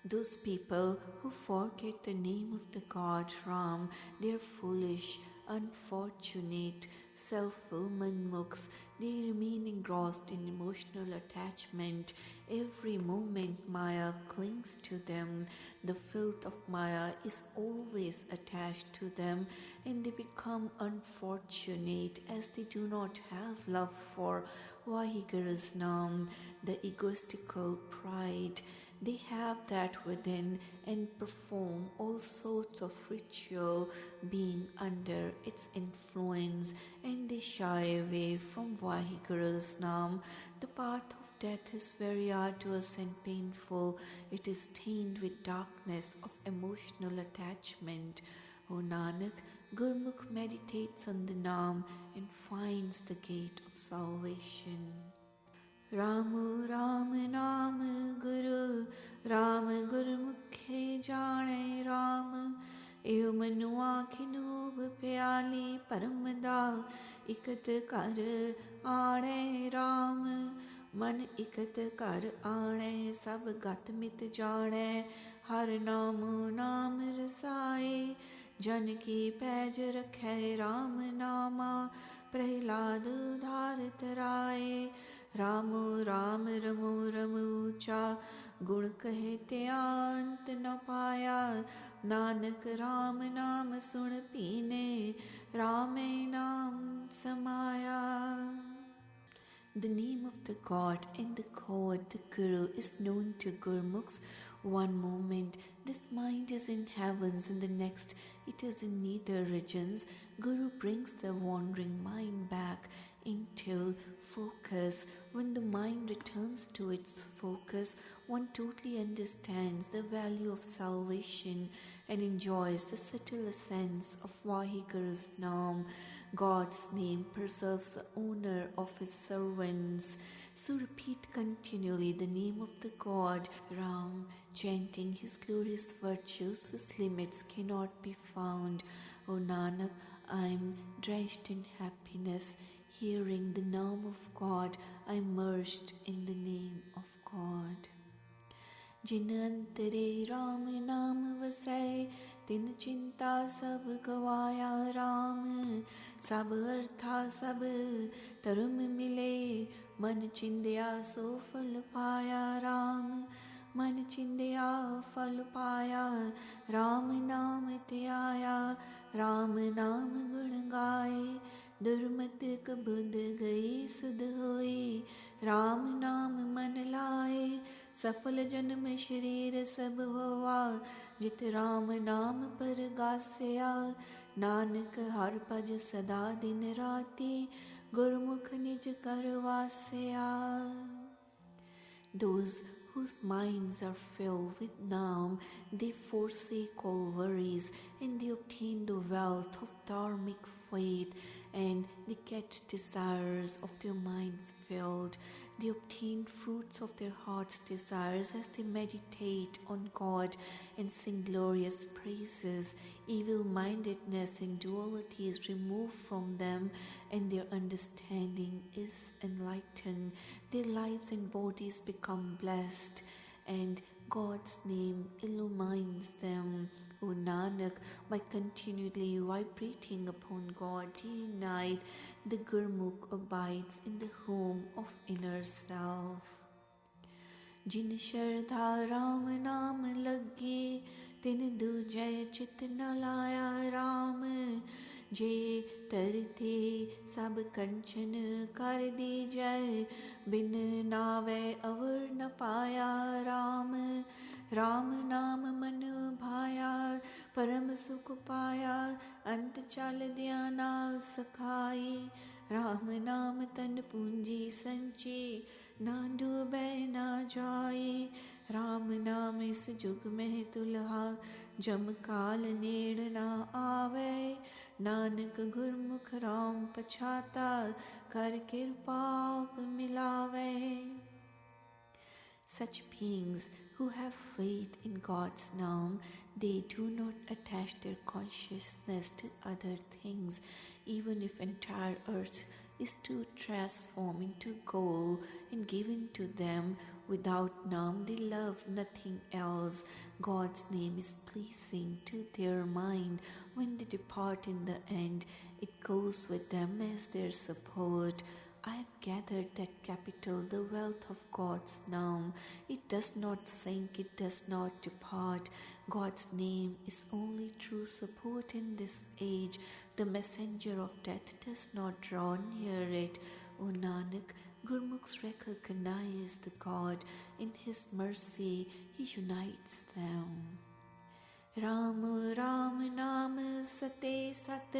Speaker 1: Those people who forget the name of the God Ram, they are foolish, unfortunate, self-willed manmukhs. They remain engrossed in emotional attachment. Every moment Maya clings to them. The filth of Maya is always attached to them, and they become unfortunate as they do not have love for Vaheguru's Nam, the egoistical pride. They have that within and perform all sorts of ritual being under its influence, and they shy away from Vaheguru's Nam. The path of death is very arduous and painful. It is stained with darkness of emotional attachment. O Nanak, Gurmukh meditates on the Nam and finds the gate of salvation. Ram Ram Naam Guru Ram Gurmukhe Jane Ram Ev Manu Akhinu Pyali Paramada Ikat Kar Aane Ram Man Ikat Kar Aane Sab Gat Mit Jane Har Naam Naam Rasaye Jan Ki Pej Rakhe Ram Nama Prahlad Dhar Taraye रामो राम रमो रमूचा गुण कहते अंत न पाया नानक राम नाम सुन पीने रामे नाम समाया. The name of the God and the God, the Guru, is known to Gurmukhs. One moment this mind is in heavens and the next it is in nether regions. Guru brings the wandering mind back into focus. When the mind returns to its focus, one totally understands the value of salvation and enjoys the subtle essence of Vaheguru's Naam. God's name preserves the honor of His servants. So repeat continually the name of the God Ram, chanting His glorious virtues whose limits cannot be found. O Nanak, I am drenched in happiness. Hearing the name of God, I merged in the name of God. जिन अंतरे राम नाम वसै तिन चिंता सब गवाया राम। सब अर्था सब धर्म मिले मन चिंध्या सो फल पाया राम। मन चिंध्या फल पाया राम नाम त्याया। राम नाम गुण गाए दुर्मत कबुद गई सुध होई। राम नाम मन लाए सफल जन्म शरीर सब होवा। जित राम नाम पर गास्या नानक हर भज सदा दिन राति। गुरमुख निज कर वास्या। Those whose minds are filled with Naam, they forsake all worries and they obtain the wealth of dharmic faith, and they get desires of their minds filled. They obtain fruits of their heart's desires as they meditate on God and sing glorious praises. Evil-mindedness and duality is removed from them, and their understanding is enlightened. Their lives and bodies become blessed, and God's name illumines them. O Nanak, by continually vibrating upon God day and night, the Gurmukh abides in the home of inner self. जिन शरधा राम नाम लगे तिन दूजय चित न लाया राम। जे तरते सब कंचन कर दीजय बिन नावे अवर न पाया राम। राम नाम मन भाया परम सुख पाया अंत चल दिया नाल सखाई। राम नाम तन पूंजी संची ना डूबे ना जाए। राम नाम इस जुग में तुलहा जम काल नेड़ ना आवे। नानक गुरमुख राम पछाता कर कृपाप मिलावे। Such beings who have faith in God's name, they do not attach their consciousness to other things. Even if entire earth is to transform into gold and given to them, without name they love nothing else. God's name is pleasing to their mind. When they depart in the end, it goes with them as their support. I have gathered that capital, the wealth of God's name. It does not sink, it does not depart. God's name is only true support in this age. The messenger of death does not draw near it. O Nanak, Gurmukhs recognize the God. In His mercy, He unites them. Ram Ram नाम सते सत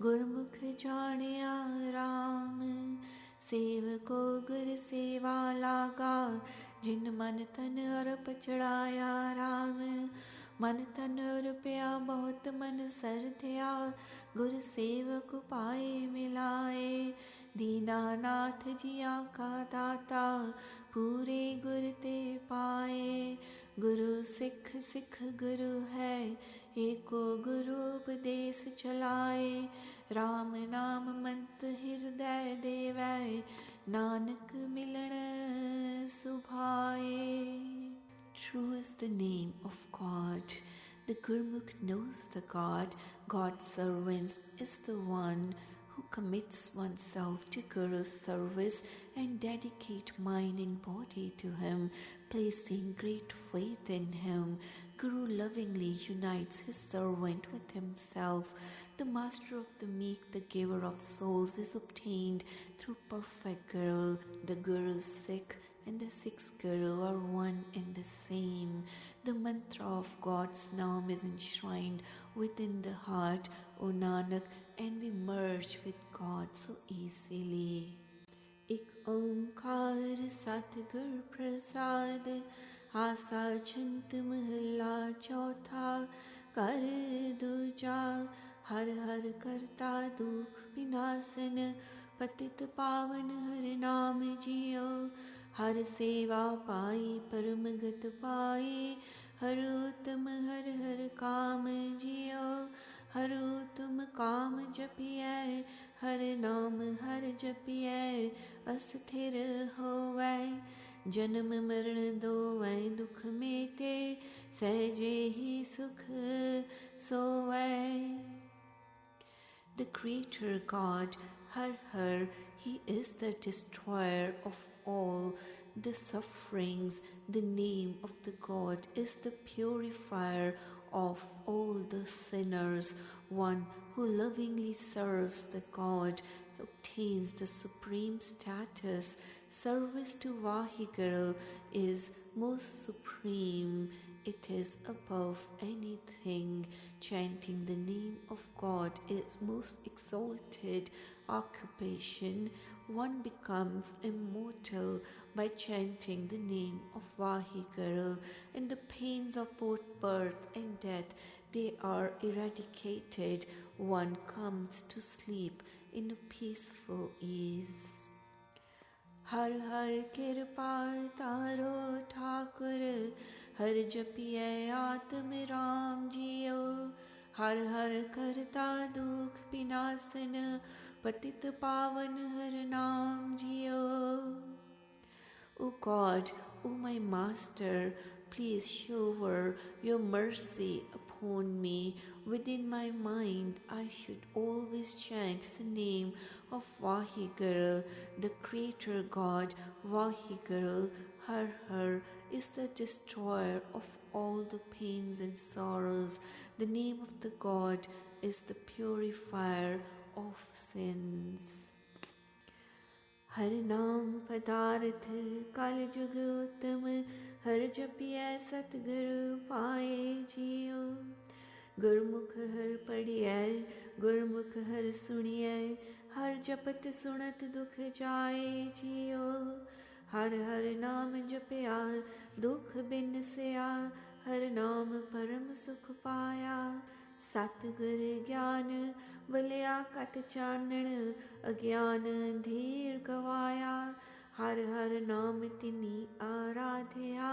Speaker 1: गुरमुख जानिया राम। सेवको गुर सेवा लागा जिन मन तन Arp चढ़ाया राम। मन तन अर्पया बहुत मन सरध्या गुर सेवक पाए मिलाए। दीनानाथ जिया का दाता पूरे गुर ते पाए। गुरु सिख सिख गुरु है एको गुरु उपदेश चलाए। राम नाम मंत हृदय देवै नानक मिलन सुभाए। True is the name of God. The Gurmukh knows the God. God's servant is the one who commits oneself to Guru's service and dedicate mind and body to him, placing great faith in him. Guru lovingly unites his servant with himself. The master of the meek, the giver of souls, is obtained through perfect Guru. The Guru's Sikh and the Sikh's Guru are one and the same. The mantra of God's name is enshrined within the heart, O Nanak, and we merge with God so easily. एक ओंकार सतगुर प्रसाद आसा छंत महला चौथा कर दूजा हर हर करता दुख विनाशन पतित पावन हर नाम जियो हर सेवा पाई परम गत पाई हर उत्तम हर हर काम जियो हर उत्तम काम जपिए, हर नाम हर जपिए, अस्थिर होवै। जन्म मरण दोवै दुख मेटे, सहजे ही सुख सोवै। The Creator God, Har Har, He is the destroyer of all the sufferings. The name of the God is the purifier of all the sinners. One who lovingly serves the God obtains the supreme status. Service to Vaheguru is most supreme. It is above anything. Chanting the name of God is most exalted occupation. One becomes immortal by chanting the name of Vaheguru, and the pains of both birth and death, they are eradicated. One comes to sleep in a peaceful ease. हर हर कृपा तारो ठाकुर, हर जपिए आत्म राम जियो। हर हर करता दुख विनाशन, पतित पावन हर नाम जियो। O God, O my Master, please shower your mercy upon me. Within my mind, I should always chant the name of Vaheguru, the Creator God. Vaheguru, Har Har, is the destroyer of all the pains and sorrows. The name of the God is the purifier of sins. हर नाम पदार्थ कल जुग उत्तम, हर जपिए सतगुरु पाए जियो। गुरमुख हर पढ़िए, गुरमुख हर सुनिए, हर जपत सुनत दुख जाए जियो। हर हर नाम जपया दुख बिनसया, हर नाम परम सुख पाया। सतगुर ज्ञान बलिया कट चानण, अज्ञान धीर गवाया। हर हर नाम तिनी आराध्या,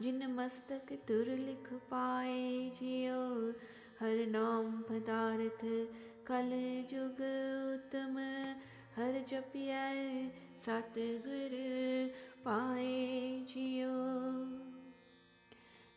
Speaker 1: जिन मस्तक तुर लिख पाए जियो। हर नाम पदार्थ कल जुग उत्तम, हर जपिए सतगुर पाए जियो।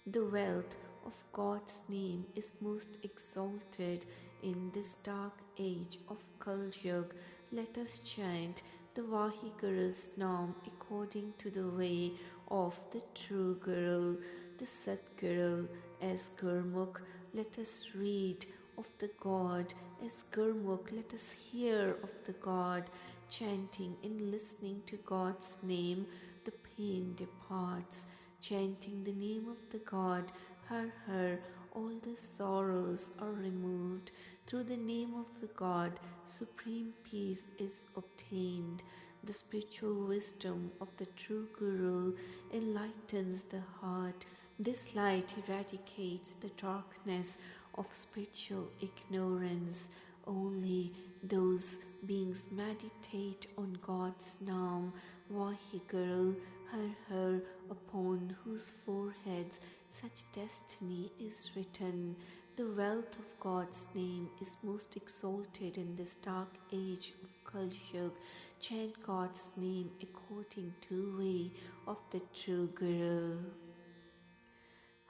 Speaker 1: The wealth of God's name is most exalted in this dark age of Kal Yug. Let us chant the Vaheguru's name according to the way of the true Guru, the Satguru. As Gurmukh, let us read of the God. As Gurmukh, let us hear of the God. Chanting and listening to God's name, the pain departs. Chanting the name of the God, Har Har, all the sorrows are removed. Through the name of the God, supreme peace is obtained. The spiritual wisdom of the true Guru enlightens the heart. This light eradicates the darkness of spiritual ignorance. Only those beings meditate on God's name, Vaheguru, Har Har, upon whose foreheads such destiny is written. The wealth of God's name is most exalted in this dark age of Kal Yug. Chant God's name according to the way of the true Guru.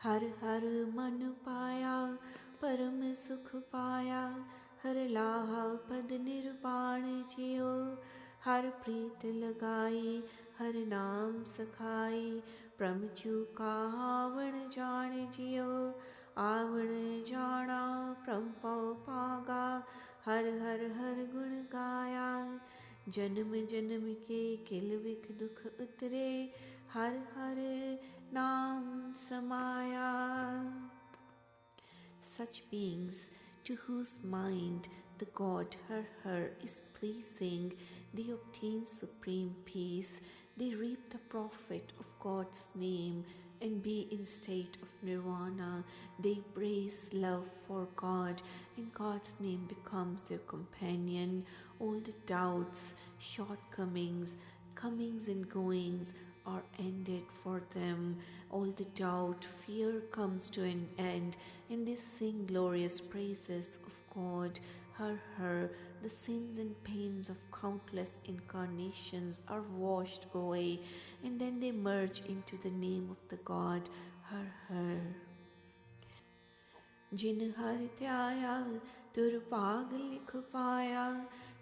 Speaker 1: हर हर मन पाया परम सुख पाया, हर लाहा पद निर्वाण जियो। हर प्रीत लगाई हर नाम सखाई, प्रमचु का आवण जान जियो। आवण जाना प्रमपौ पागा, हर हर हर गुण गाया। जन्म जन्म के किल विख दुख उतरे, हर हर नाम samaya. Such beings to whose mind the God Har Har is pleasing, they obtain supreme peace. They reap the profit of God's name and be in state of nirvana. They embrace love for God, and God's name becomes their companion. All the doubts, shortcomings, comings and goings are ended for them. All the doubt, fear comes to an end, and they sing glorious praises of God. Her, the sins and pains of countless incarnations are washed away, and then they merge into the name of the God, her. जिन हर त्याया तुर पाग लिख पाया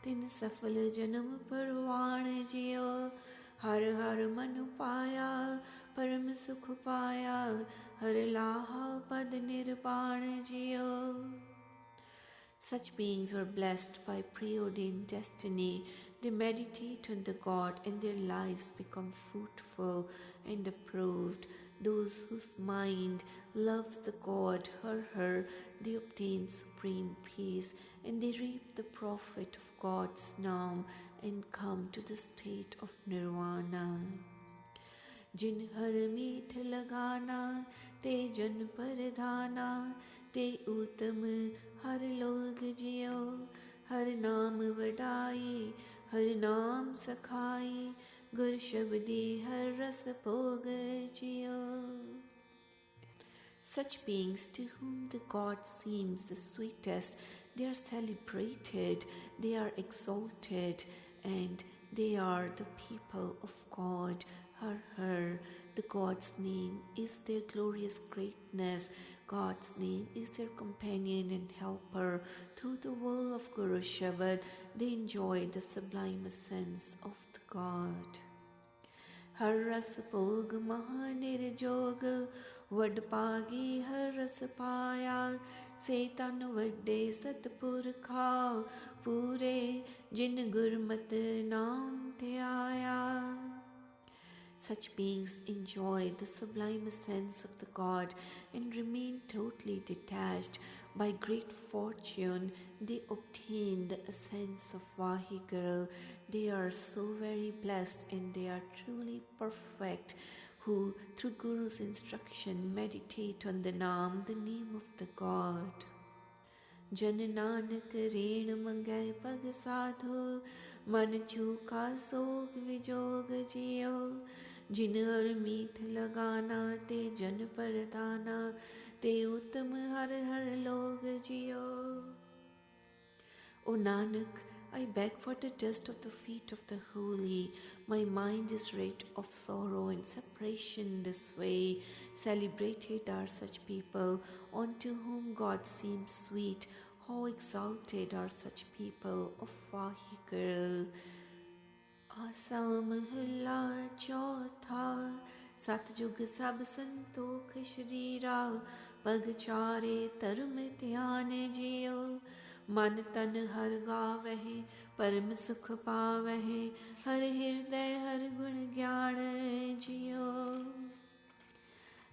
Speaker 1: तिन सफल जन्म परवाण जियो हर हर मन पाया परम सुख पाया हर लाहा पद निर्वाण जियो. Such beings were blessed by preordained destiny. They meditate on the God and their lives become fruitful and approved. Those whose mind loves the God, her, they obtain supreme peace and they reap the profit of God's Naam and come to the state of nirvana. जिन हर मीठ लगाना ते जन परधाना ते उत्तम हर लोग जियो हर नाम वडाई हर नाम सखाई गुर शब्दी हर रस भोग जियो. Such beings to whom the God seems the sweetest, they are celebrated, they are exalted, and they are the people of God. Her, the God's name is their glorious greatness. God's name is their companion and helper. Through the whirl of Guru Shabad, they enjoy the sublime essence of the God. हर रस भोग महा निर्जोग वड पागी हर रस पाया से तन वड्डे सतपुर खाओ पूरे जिन गुरमत नाम ते आया. Such beings enjoy the sublime essence of the God and remain totally detached. By great fortune, they obtain the essence of Vaheguru. They are so very blessed and they are truly perfect who, through Guru's instruction, meditate on the Naam, the name of the God. जन नानक रेण मंगै पग साधो मन चूका सोग विजोग जियो जिन हर मीठ लगाना ते जन परदाना ते उत्तम हर हर लोग जियो. O Nanak, I beg for the dust of the feet of the holy. My mind is rid of sorrow and separation this way. Celebrated are such people, unto whom God seems sweet. How exalted are such people of Vaheguru. आसा महला चौथा सतयुग सब संतोख शरीरा पग चारे धर्म ध्यान जियो मन तन हर गावहे परम सुख पावहे हर हृदय हर गुण ज्ञान जियो.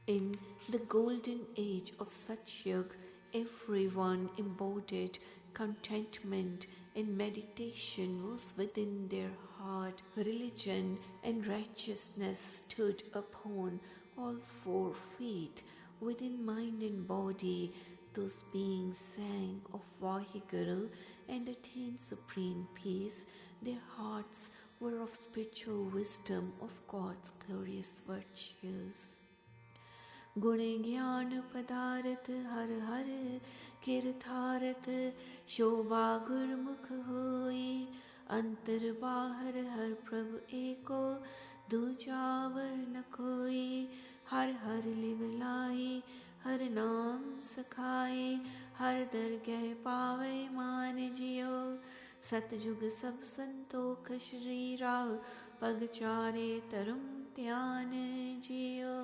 Speaker 1: In the golden age of Satyug, everyone embodied contentment and meditation was within their heart. Religion and righteousness stood upon all 4 feet. Within mind and body, those beings sang of Vaheguru and attained supreme peace. Their hearts were of spiritual wisdom of God's glorious virtues. गुण ज्ञान पदारथ हर हर कीर्तारथ शोभा गुरमुख होई अंतर बाहर हर प्रभु एको दूजावर न कोई हर हर लिवलाई हर नाम सखाई हर दरगह पावे मान जियो सतयुग सब संतोख शरीरा पग चारे धर्म ध्यान जियो.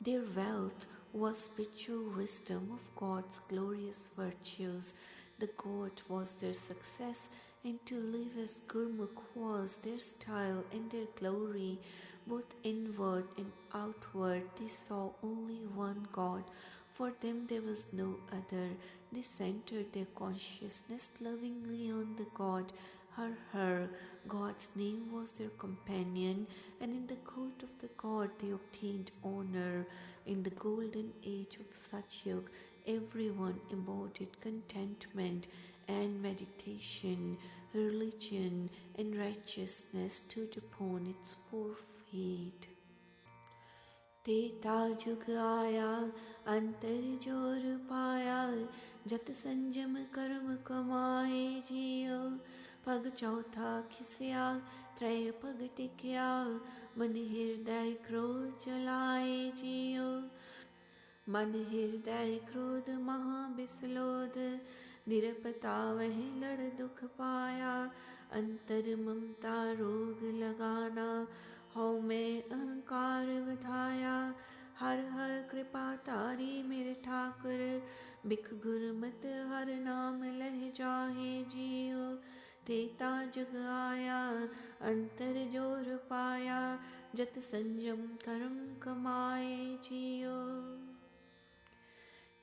Speaker 1: Their wealth was spiritual wisdom of God's glorious virtues. The God was their success, and to live as Gurmukh was their style and their glory. Both inward and outward, they saw only one God. For them there was no other. They centered their consciousness lovingly on the God. Her, God's name was their companion, and in the court of the God they obtained honor. In the golden age of Satyug, everyone embodied contentment and meditation. Religion and righteousness stood upon its 4 feet. तेता जुग आया अंतर जोर पाया जत संजम कर्म कमाए जियो पग चौथा खिसया त्रय पग टिकया मन हृदय क्रोध जलाए जियो मन हृदय क्रोध महाबिसलोद निरपता वह लड़ दुख पाया अंतर ममता रोग लगाना हौ में अहंकार बधाया हर हर कृपा तारी मेरे ठाकुर बिख गुरमत हर नाम लह जाहे जियो तेता जग आया अंतर जोर पाया जत संयम कर्म कमाए जियो.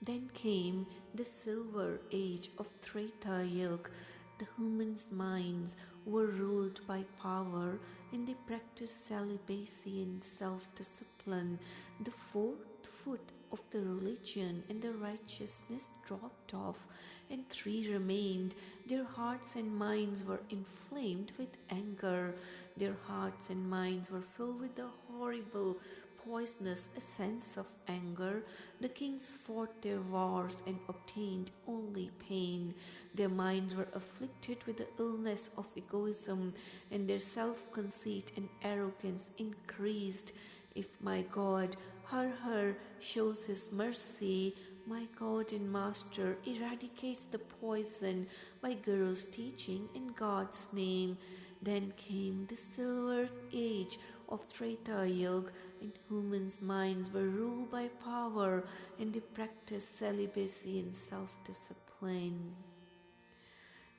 Speaker 1: Then came the silver age of Treta Yuga. The human's minds were ruled by power and they practiced celibacy and self-discipline. The fourth foot of the religion and the righteousness dropped off, and three remained. Their hearts and minds were inflamed with anger. Their hearts and minds were filled with the horrible poisonous essence of anger. The kings fought their wars and obtained only pain. Their minds were afflicted with the illness of egoism, and their self-conceit and arrogance increased. If my God, Har Har, shows his mercy, my God and Master eradicates the poison by Guru's teaching in God's name. Then came the silver age of Treta Yuga, and humans' minds were ruled by power, and they practiced celibacy and self-discipline.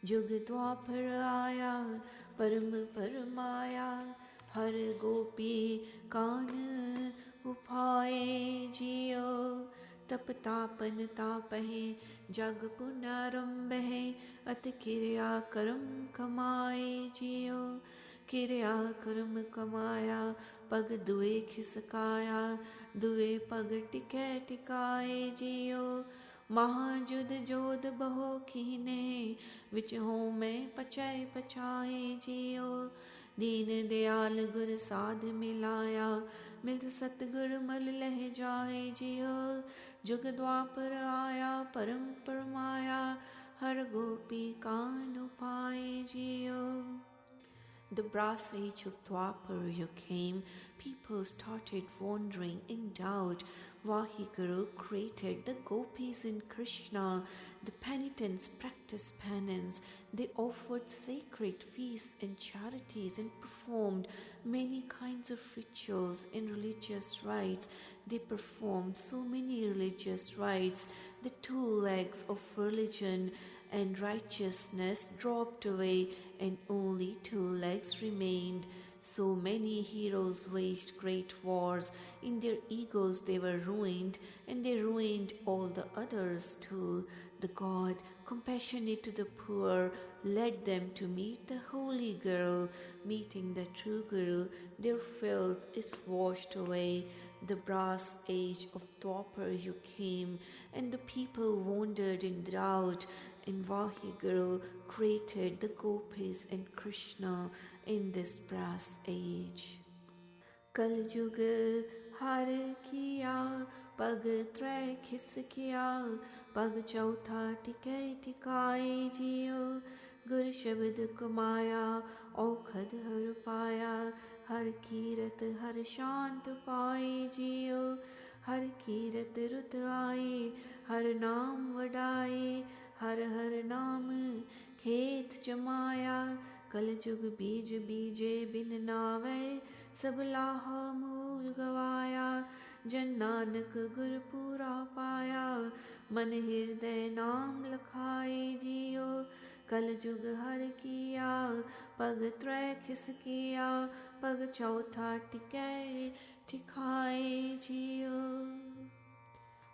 Speaker 1: जुग द्वापर आया परम परमाया हर गोपी कान उपाए जियो तप तापन तापहे जग पुनरम्भे अत क्रिया कर्म कमाए जियो क्रिया कर्म कमाया पग दुए खिसकाया दुए पग टिके टिकाए जियो महाजुद जोद बहो कीने विच हो में पचय पचाए जियो दीन दयाल गुर साध मिलाया मिलत सतगुर मल लह जाए जियो जुग द्वापर आया परम परमाया हर गोपी कान उपाए जियो. The brass age of Dwapar Yuga came. People started wandering in doubt. Vaheguru created the gopis in Krishna. The penitents practiced penance. They offered sacred feasts and charities and performed many kinds of rituals and religious rites. They performed so many religious rites. The two legs of religion and righteousness dropped away, and only two legs remained. So many heroes waged great wars. In their egos they were ruined, and they ruined all the others too. The God, compassionate to the poor, led them to meet the holy girl. Meeting the true Guru, their filth is washed away. The brass age of Dwapar Yuga came, and the people wandered in doubt, and Vaheguru created the gopis and Krishna in this brass age. Kal Yug har kiya, pag tray khis kiya, pag chautha tike tikaye jiyo, gur shabad kumaya, औखद हर पाया हर कीरत हर शांत पाए जियो हर कीरत रुत आए हर नाम वडाए हर नाम खेत जमाया कल जुग बीज बीजे बिन नावे सब लाह मूल गवाया जन नानक गुर पूरा पाया मन हृदय नाम लखाए जियो कल जुग हर किया पग त्रय खिस किया पग चौथा टिके टिकाए जियो.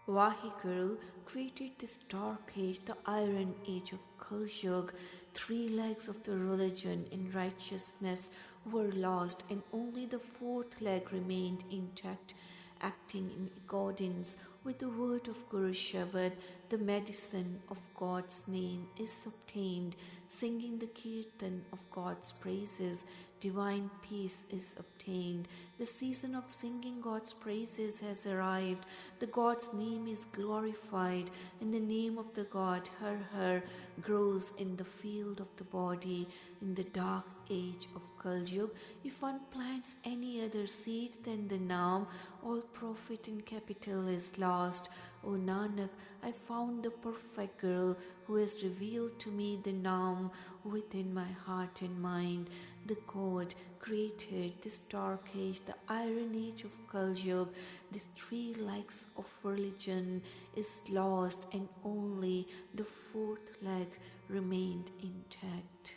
Speaker 1: Vaheguru created this dark age, the iron age of Kal Yuga. Three legs of the religion in righteousness were lost, and only the fourth leg remained intact. Acting in accordance with the word of Guru Shabad, the medicine of God's name is obtained. Singing the kirtan of God's praises, divine peace is obtained. The season of singing God's praises has arrived. The God's name is glorified, and the name of the God, Har, grows in the field of the body. In the dark age of Kal Yuga, if one plants any other seed than the Naam, all profit and capital is lost. O Nanak, I found the perfect girl who has revealed to me the Naam within my heart and mind. The God created this dark age, the iron age of Kal Yuga. This 3 legs of religion is lost, and only the 4th leg remained intact.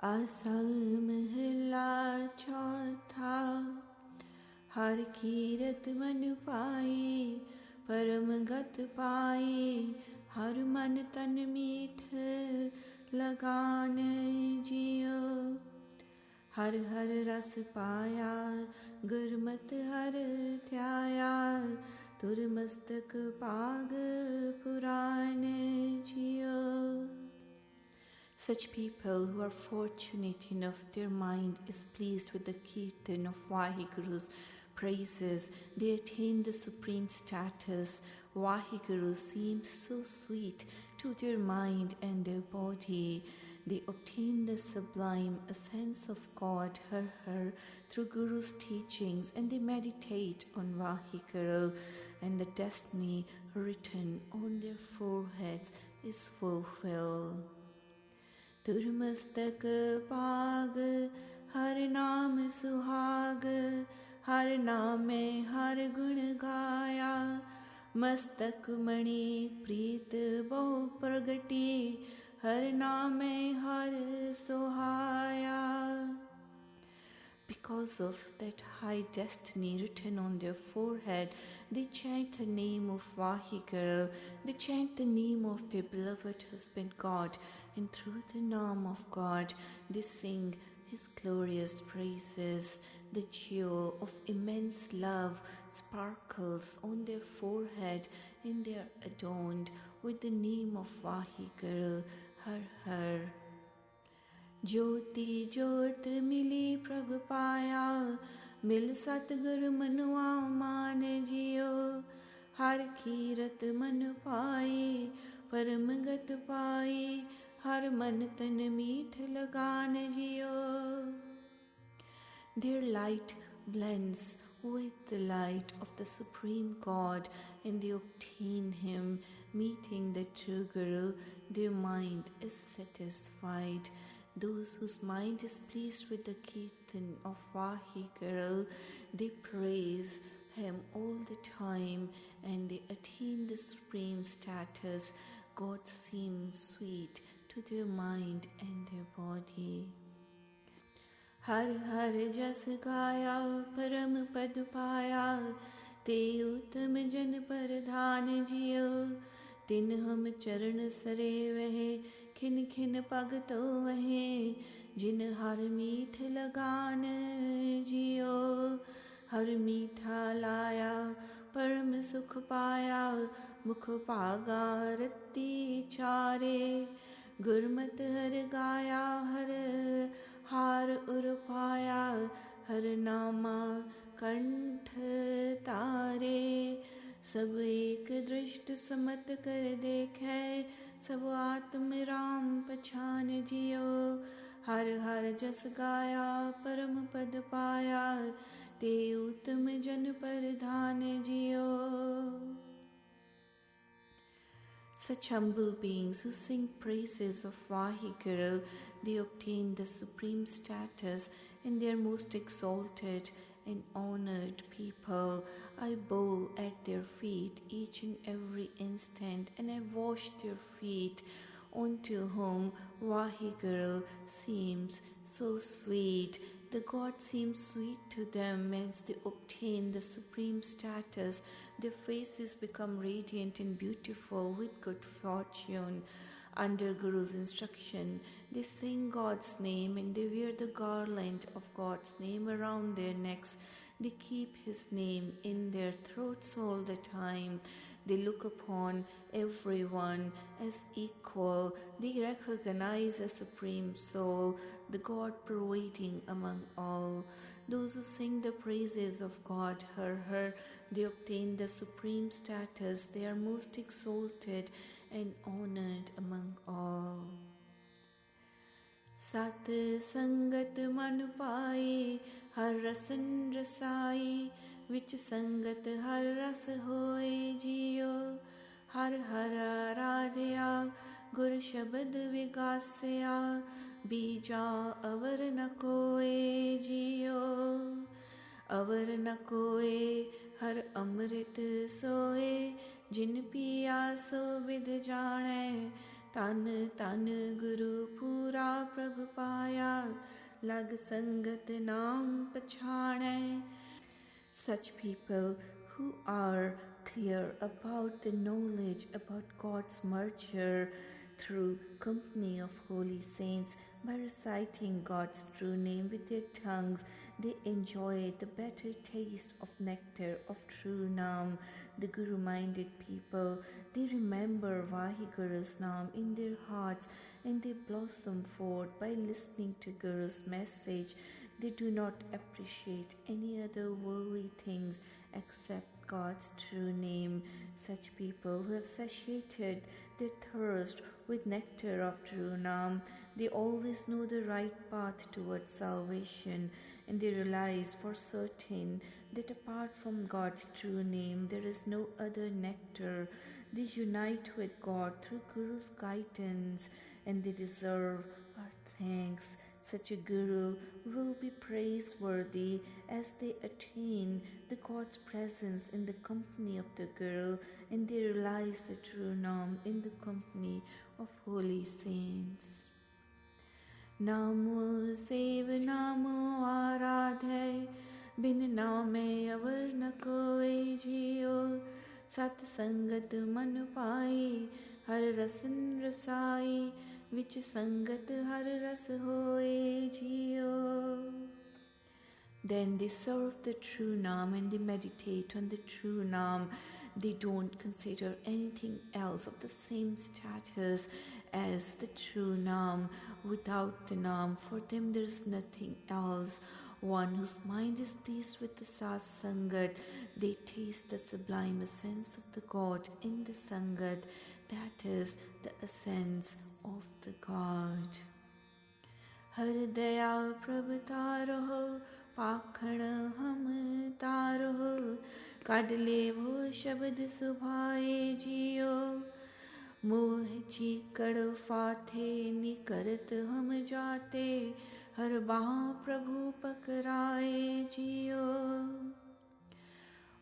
Speaker 1: आसा महला चौथा हर कीरत मन पाए परम गत पाए हर मन तन मीठ लगान जियो हर हर रस पाया गुरमत हर ध्याया तुर मस्तक पाग पुराण जियो. Such people who are fortunate enough, their mind is pleased with the kirtan of Vahiguru's praises. They attain the supreme status. Vahiguru seems so sweet to their mind and their body. They obtain the sublime, a sense of God, Har, through Guru's teachings, and they meditate on Vahiguru, and the destiny written on their foreheads is fulfilled. तुरमस्तक पाग हर नाम सुहाग हर नामे हर गुण गाया मस्तक मणि प्रीत बहु प्रगटी हर नामे हर सोहाया. Because of that high destiny written on their forehead, they chant the name of Vahiguru, they chant the name of their beloved husband God, and through the name of God, they sing His glorious praises. The jewel of immense love sparkles on their forehead, and they are adorned with the name of Vahiguru, Har. ज्योति ज्योत मिली प्रभ पाया मिल सतगुर मनुआ मान जियो हर कीरत मन पाई परम गत पाई हर मन तन मीठ लगान जियो. Their light blends with the light of the Supreme God, and they obtain Him. Meeting the true Guru, their mind is satisfied. Those whose mind is pleased with the kirtan of Vahiguru, they praise Him all the time, and they attain the supreme status. God seems sweet to their mind and their body. हर हर जस गाया परम पद पाया ते उत्तम जन प्रधान जियो तिन हम चरण सरे वहे खिन खिन पग तो वहे जिन हर मीठ लगान जियो हर मीठा लाया परम सुख पाया मुख पागा रत्ती चारे गुरमत हर गाया हर हार उर पाया हर नामा कंठ तारे सब एक दृष्ट समत कर देखे सब आत्म राम पछान जियो हर हर जस गाया परम पद पाया ते उत्तम जन प्रधान जियो. Such humble beings who sing praises of Vahiguru, they obtain the supreme status, and they are most exalted and honored people. I bow at their feet each and every instant, and I wash their feet, unto whom Vahiguru seems so sweet. The God seems sweet to them as they obtain the supreme status. Their faces become radiant and beautiful with good fortune. Under Guru's instruction, they sing God's name and they wear the garland of God's name around their necks. They keep His name in their throats all the time. They look upon everyone as equal. They recognize a supreme soul, the God pervading among all. Those who sing the praises of God, her, they obtain the supreme status. They are most exalted and honored among all. Sat sangat man paai, har rasan rasai, which sangat har ras hoye jiyo. Har har radhya, gur shabad vigasya, bija avar na koe jiyo. Avar na koe, har amrit soe, jin piya so vid jaane. Tan tan Guru Pura Prabhu Paya, lag sangat naam pachane. Such people who are clear about the knowledge about God's merger through company of holy saints, by reciting God's true name with their tongues, they enjoy the better taste of nectar of true Naam. The Guru-minded people, they remember Vaheguru's Naam in their hearts and they blossom forth by listening to Guru's message. They do not appreciate any other worldly things except God's true name. Such people who have satiated their thirst with nectar of true Naam, they always know the right path towards salvation, and they realize for certain that apart from God's true name there is no other nectar. They unite with God through Guru's guidance, and they deserve our thanks. Such a Guru will be praiseworthy as they attain the God's presence in the company of the Guru, and they realize the true Naam in the company of holy saints. Namo Sev Namo Aradhe, bin Name Avar na koi jiyo. Sat Sangat Man Pai, Har Rasan Rasai, which sangat har ras hoye jiyo. Then they serve the true Naam and they meditate on the true Naam. They don't consider anything else of the same status as the true Naam. Without the Naam, for them there is nothing else. One whose mind is pleased with the Sat Sangat, they taste the sublime essence of the God in the Sangat, that is, the essence of the God. Har daya prabh taro, pakhana hum taro, kad levo shabad subhaye jiyo. मोह चीकड़ फाथे निकरत हम जाते, हर बाह प्रभु पकड़ाए जियो.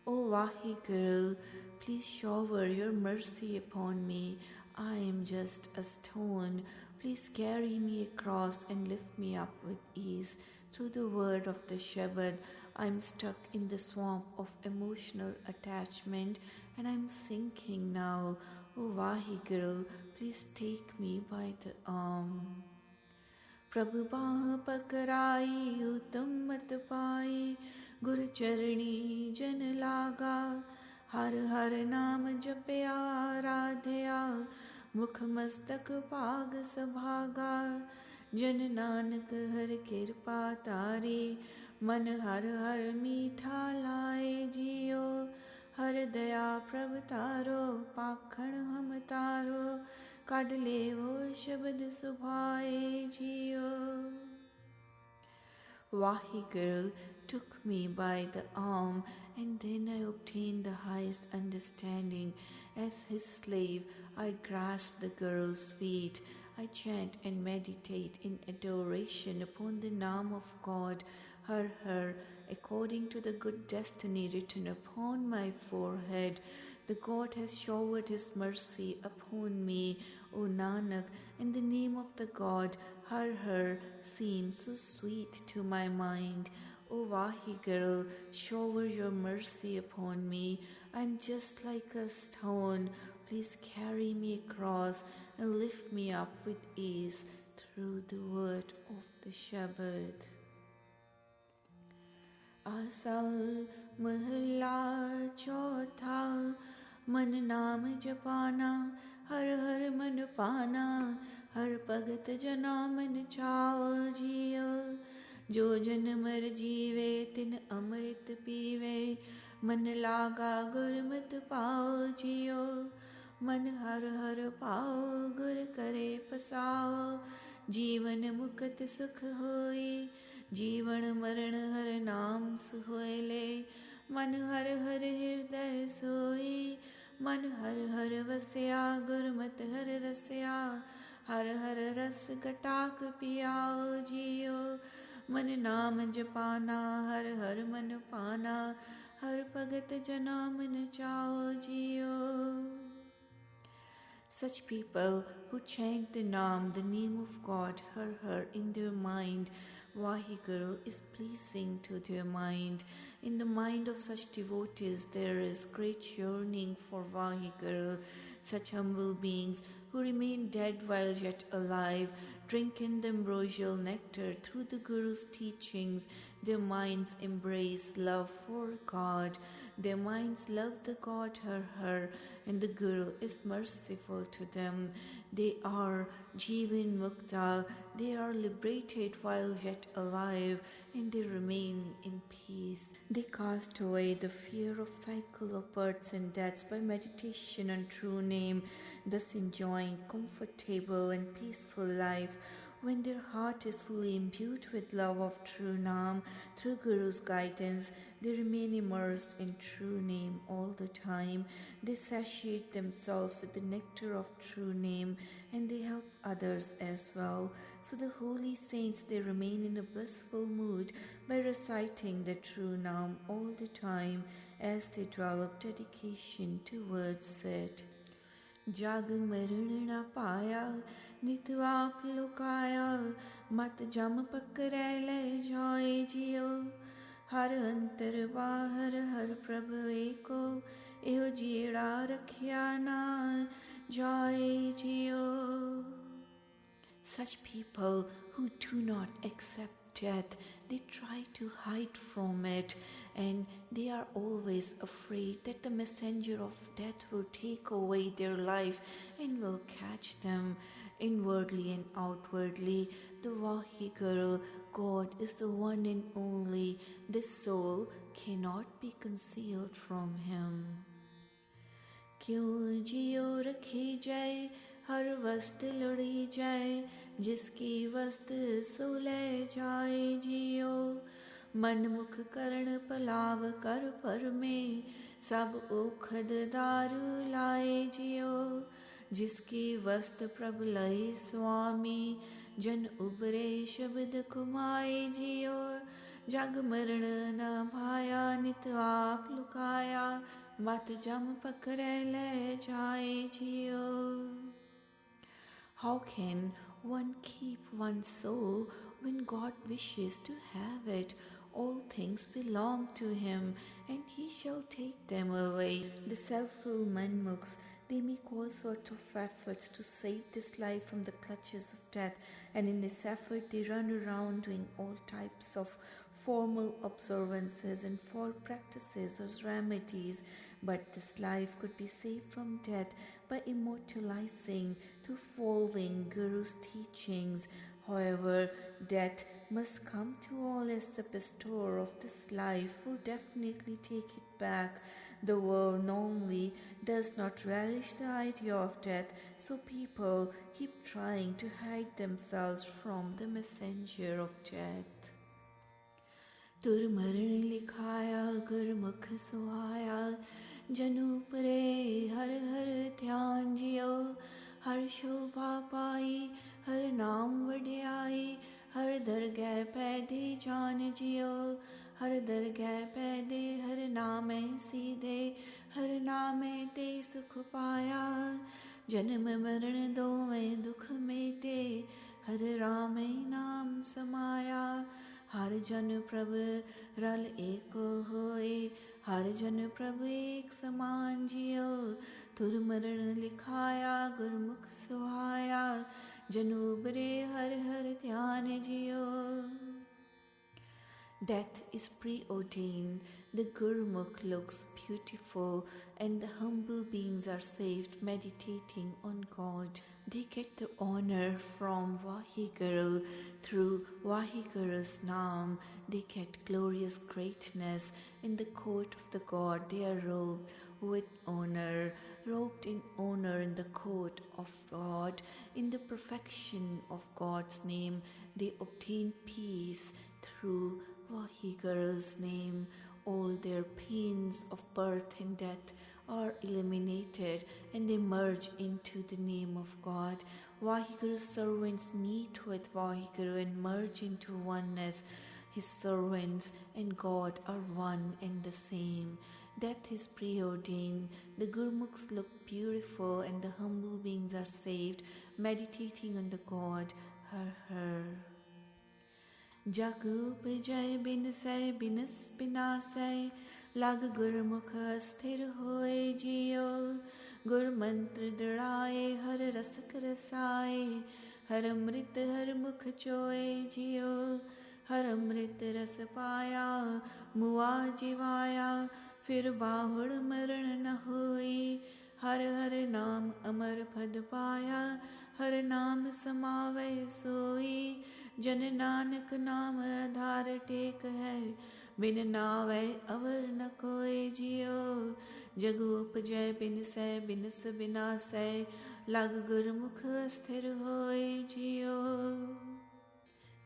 Speaker 1: O Vaheguru, please shower your mercy upon me. I am just a stone. Please carry me across and lift me up with ease. Through the word of the Shabad, I am stuck in the swamp of emotional attachment and I am sinking now. O Vaheguru, please take me by the arm. Prabhu baah pakarai uttam mat pai, Gur charani jan laga, har har naam japya radhya, mukh mastak pag sabhaga. Jan nanak har kirpa tari, man har har meetha lae jiyo. Har daya prabh taro, pakhan hum taro, kad levo shabad subhaye jiyo. Vaheguru took me by the arm, and then I obtained the highest understanding. As his slave, I grasp the Guru's feet. I chant and meditate in adoration upon the Naam of God, Har, according to the good destiny written upon my forehead. The God has showered His mercy upon me, O Nanak, and the name of the God, Har, seems so sweet to my mind. O Vaheguru, shower your mercy upon me. I am just like a stone. Please carry me across and lift me up with ease through the word of the Shabad. Asal Mahalla Chautha, मन नाम जपाना हर हर मन पाना हर भगत जना मन चाओ जियो जो जन मर जीवे तिन अमृत पीवे मन लागा गुरमत पाओ जियो मन हर हर पाओ गुर करे पसाओ जीवन मुक्त सुख होई जीवन मरण हर नाम सुहोले मन हर हर हृदय सोई मन हर हर वस्या गुरमत हर रस्या हर हर रस कटाक पियाओ जियो मन नाम जपाना हर हर मन पाना हर भगत जना मन चाओ जियो. Such people who chant the name of God, Har Har, in their mind, Vaheguru is pleasing to their mind. In the mind of such devotees, there is great yearning for Vaheguru. Such humble beings who remain dead while yet alive, drink in the ambrosial nectar through the Guru's teachings. Their minds embrace love for God. Their minds love the God Har Har, and the Guru is merciful to them. They are Jivan Mukta, they are liberated while yet alive, and they remain in peace. They cast away the fear of cycle of births and deaths by meditation on true name, thus enjoying comfortable and peaceful life. When their heart is fully imbued with love of true Naam, through Guru's guidance, they remain immersed in true name all the time. They satiate themselves with the nectar of true name, and they help others as well. So the holy saints, they remain in a blissful mood by reciting the true Naam all the time as they develop dedication towards it. जग मरण न पाया नित आप लुकाया मत जम पकड़े ले जाए जियो हर अंतर बाहर हर प्रभु एको एहो जीड़ा रखिया ना जाए जियो. Such people who do not accept death, they try to hide from it, and they are always afraid that the messenger of death will take away their life and will catch them. Inwardly and outwardly, the Vaheguru, God, is the one and only. The soul cannot be concealed from him. क्यों जियो रखी जाए हर वस्त लड़ी जाए जिसकी वस्त सो ले जाए जियो मन मुख करण पलाव कर पर में सब ओखद दारू लाए जियो जिसकी वस्त प्रभ लय स्वामी जन उबरे शब्द कुमाए जियो जग मरण न भाया नित आप लुकाया मत जम पकड़े ले जाए जियो. How can one keep one's soul when God wishes to have it? All things belong to Him, and He shall take them away. The self-willed manmukhs, they make all sorts of efforts to save this life from the clutches of death, and in this effort they run around doing all types of formal observances and false practices as remedies. But this life could be saved from death by immortalizing through following Guru's teachings. However, death must come to all as the bestower of this life will definitely take it back. The world normally does not relish the idea of death, so people keep trying to hide themselves from the messenger of death. तुर मरण लिखाया गुरमुख सुहाया जनु परे हर हर ध्यान जियो हर शोभा पाई हर नाम वड्याई हर दरगह पैदे जान जियो हर दरगह पैदे हर नामे सीधे हर नामे ते सुख पाया जन्म मरण दो में दुख मेटे हर रामे नाम समाया हर जन प्रभु रल एक होए हर जन प्रभु एक समान जियो तुर मरण लिखाया गुरमुख सुहाया जन उबरे हर हर ध्यान जियो. Death is preordained, the Gurmukh looks beautiful, and the humble beings are saved meditating on God. They get the honor from Vaheguru through Vaheguru's Naam. They get glorious greatness in the court of the God. They are robed with honor, robed in honor in the court of God. In the perfection of God's name, they obtain peace through Vahiguru's name. All their pains of birth and death are eliminated and they merge into the name of God. Vahiguru's servants meet with Vahiguru and merge into oneness. His servants and God are one and the same. Death is preordained. The Gurmukhs look beautiful and the humble beings are saved, meditating on the God. Har Har. Jagup jai binsai binas binasai, lag gurmukh asthir hoye jiyo, gur mantra daraye har rasak rasaye, har amrit har mukh choye jiyo, har amrit ras paya, मुआ जीवाया फिर बाहुड़ मरण न होई, हर हर नाम अमर पद पाया, हर नाम समावै सोई, जन नानक नाम आधार टेक है, बिन नावै अवर न कोई जियो, जगु उपजय बिन सै बिनस बिनासै, लग गुरमुख स्थिर होई जियो.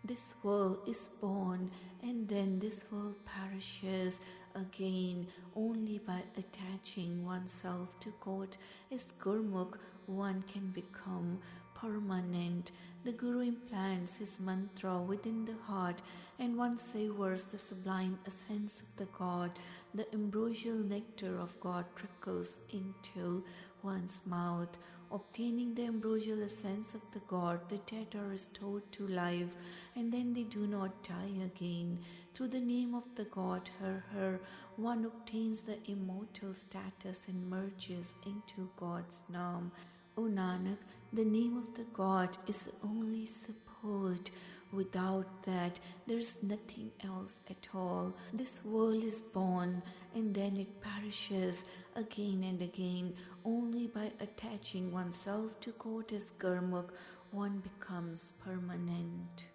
Speaker 1: This world is born and then this world perishes again only by attaching oneself to God. As Gurmukh, one can become permanent. The Guru implants his mantra within the heart and one savors the sublime essence of the God. The ambrosial nectar of God trickles into one's mouth. Obtaining the ambrosial essence of the God, the dead are restored to life and then they do not die again. Through the name of the God, Har, one obtains the immortal status and merges into God's Naam. O Nanak, the name of the God is the only support. Without that, there is nothing else at all. This world is born and then it perishes again and again. Only by attaching oneself to God as Gurmukh, one becomes permanent.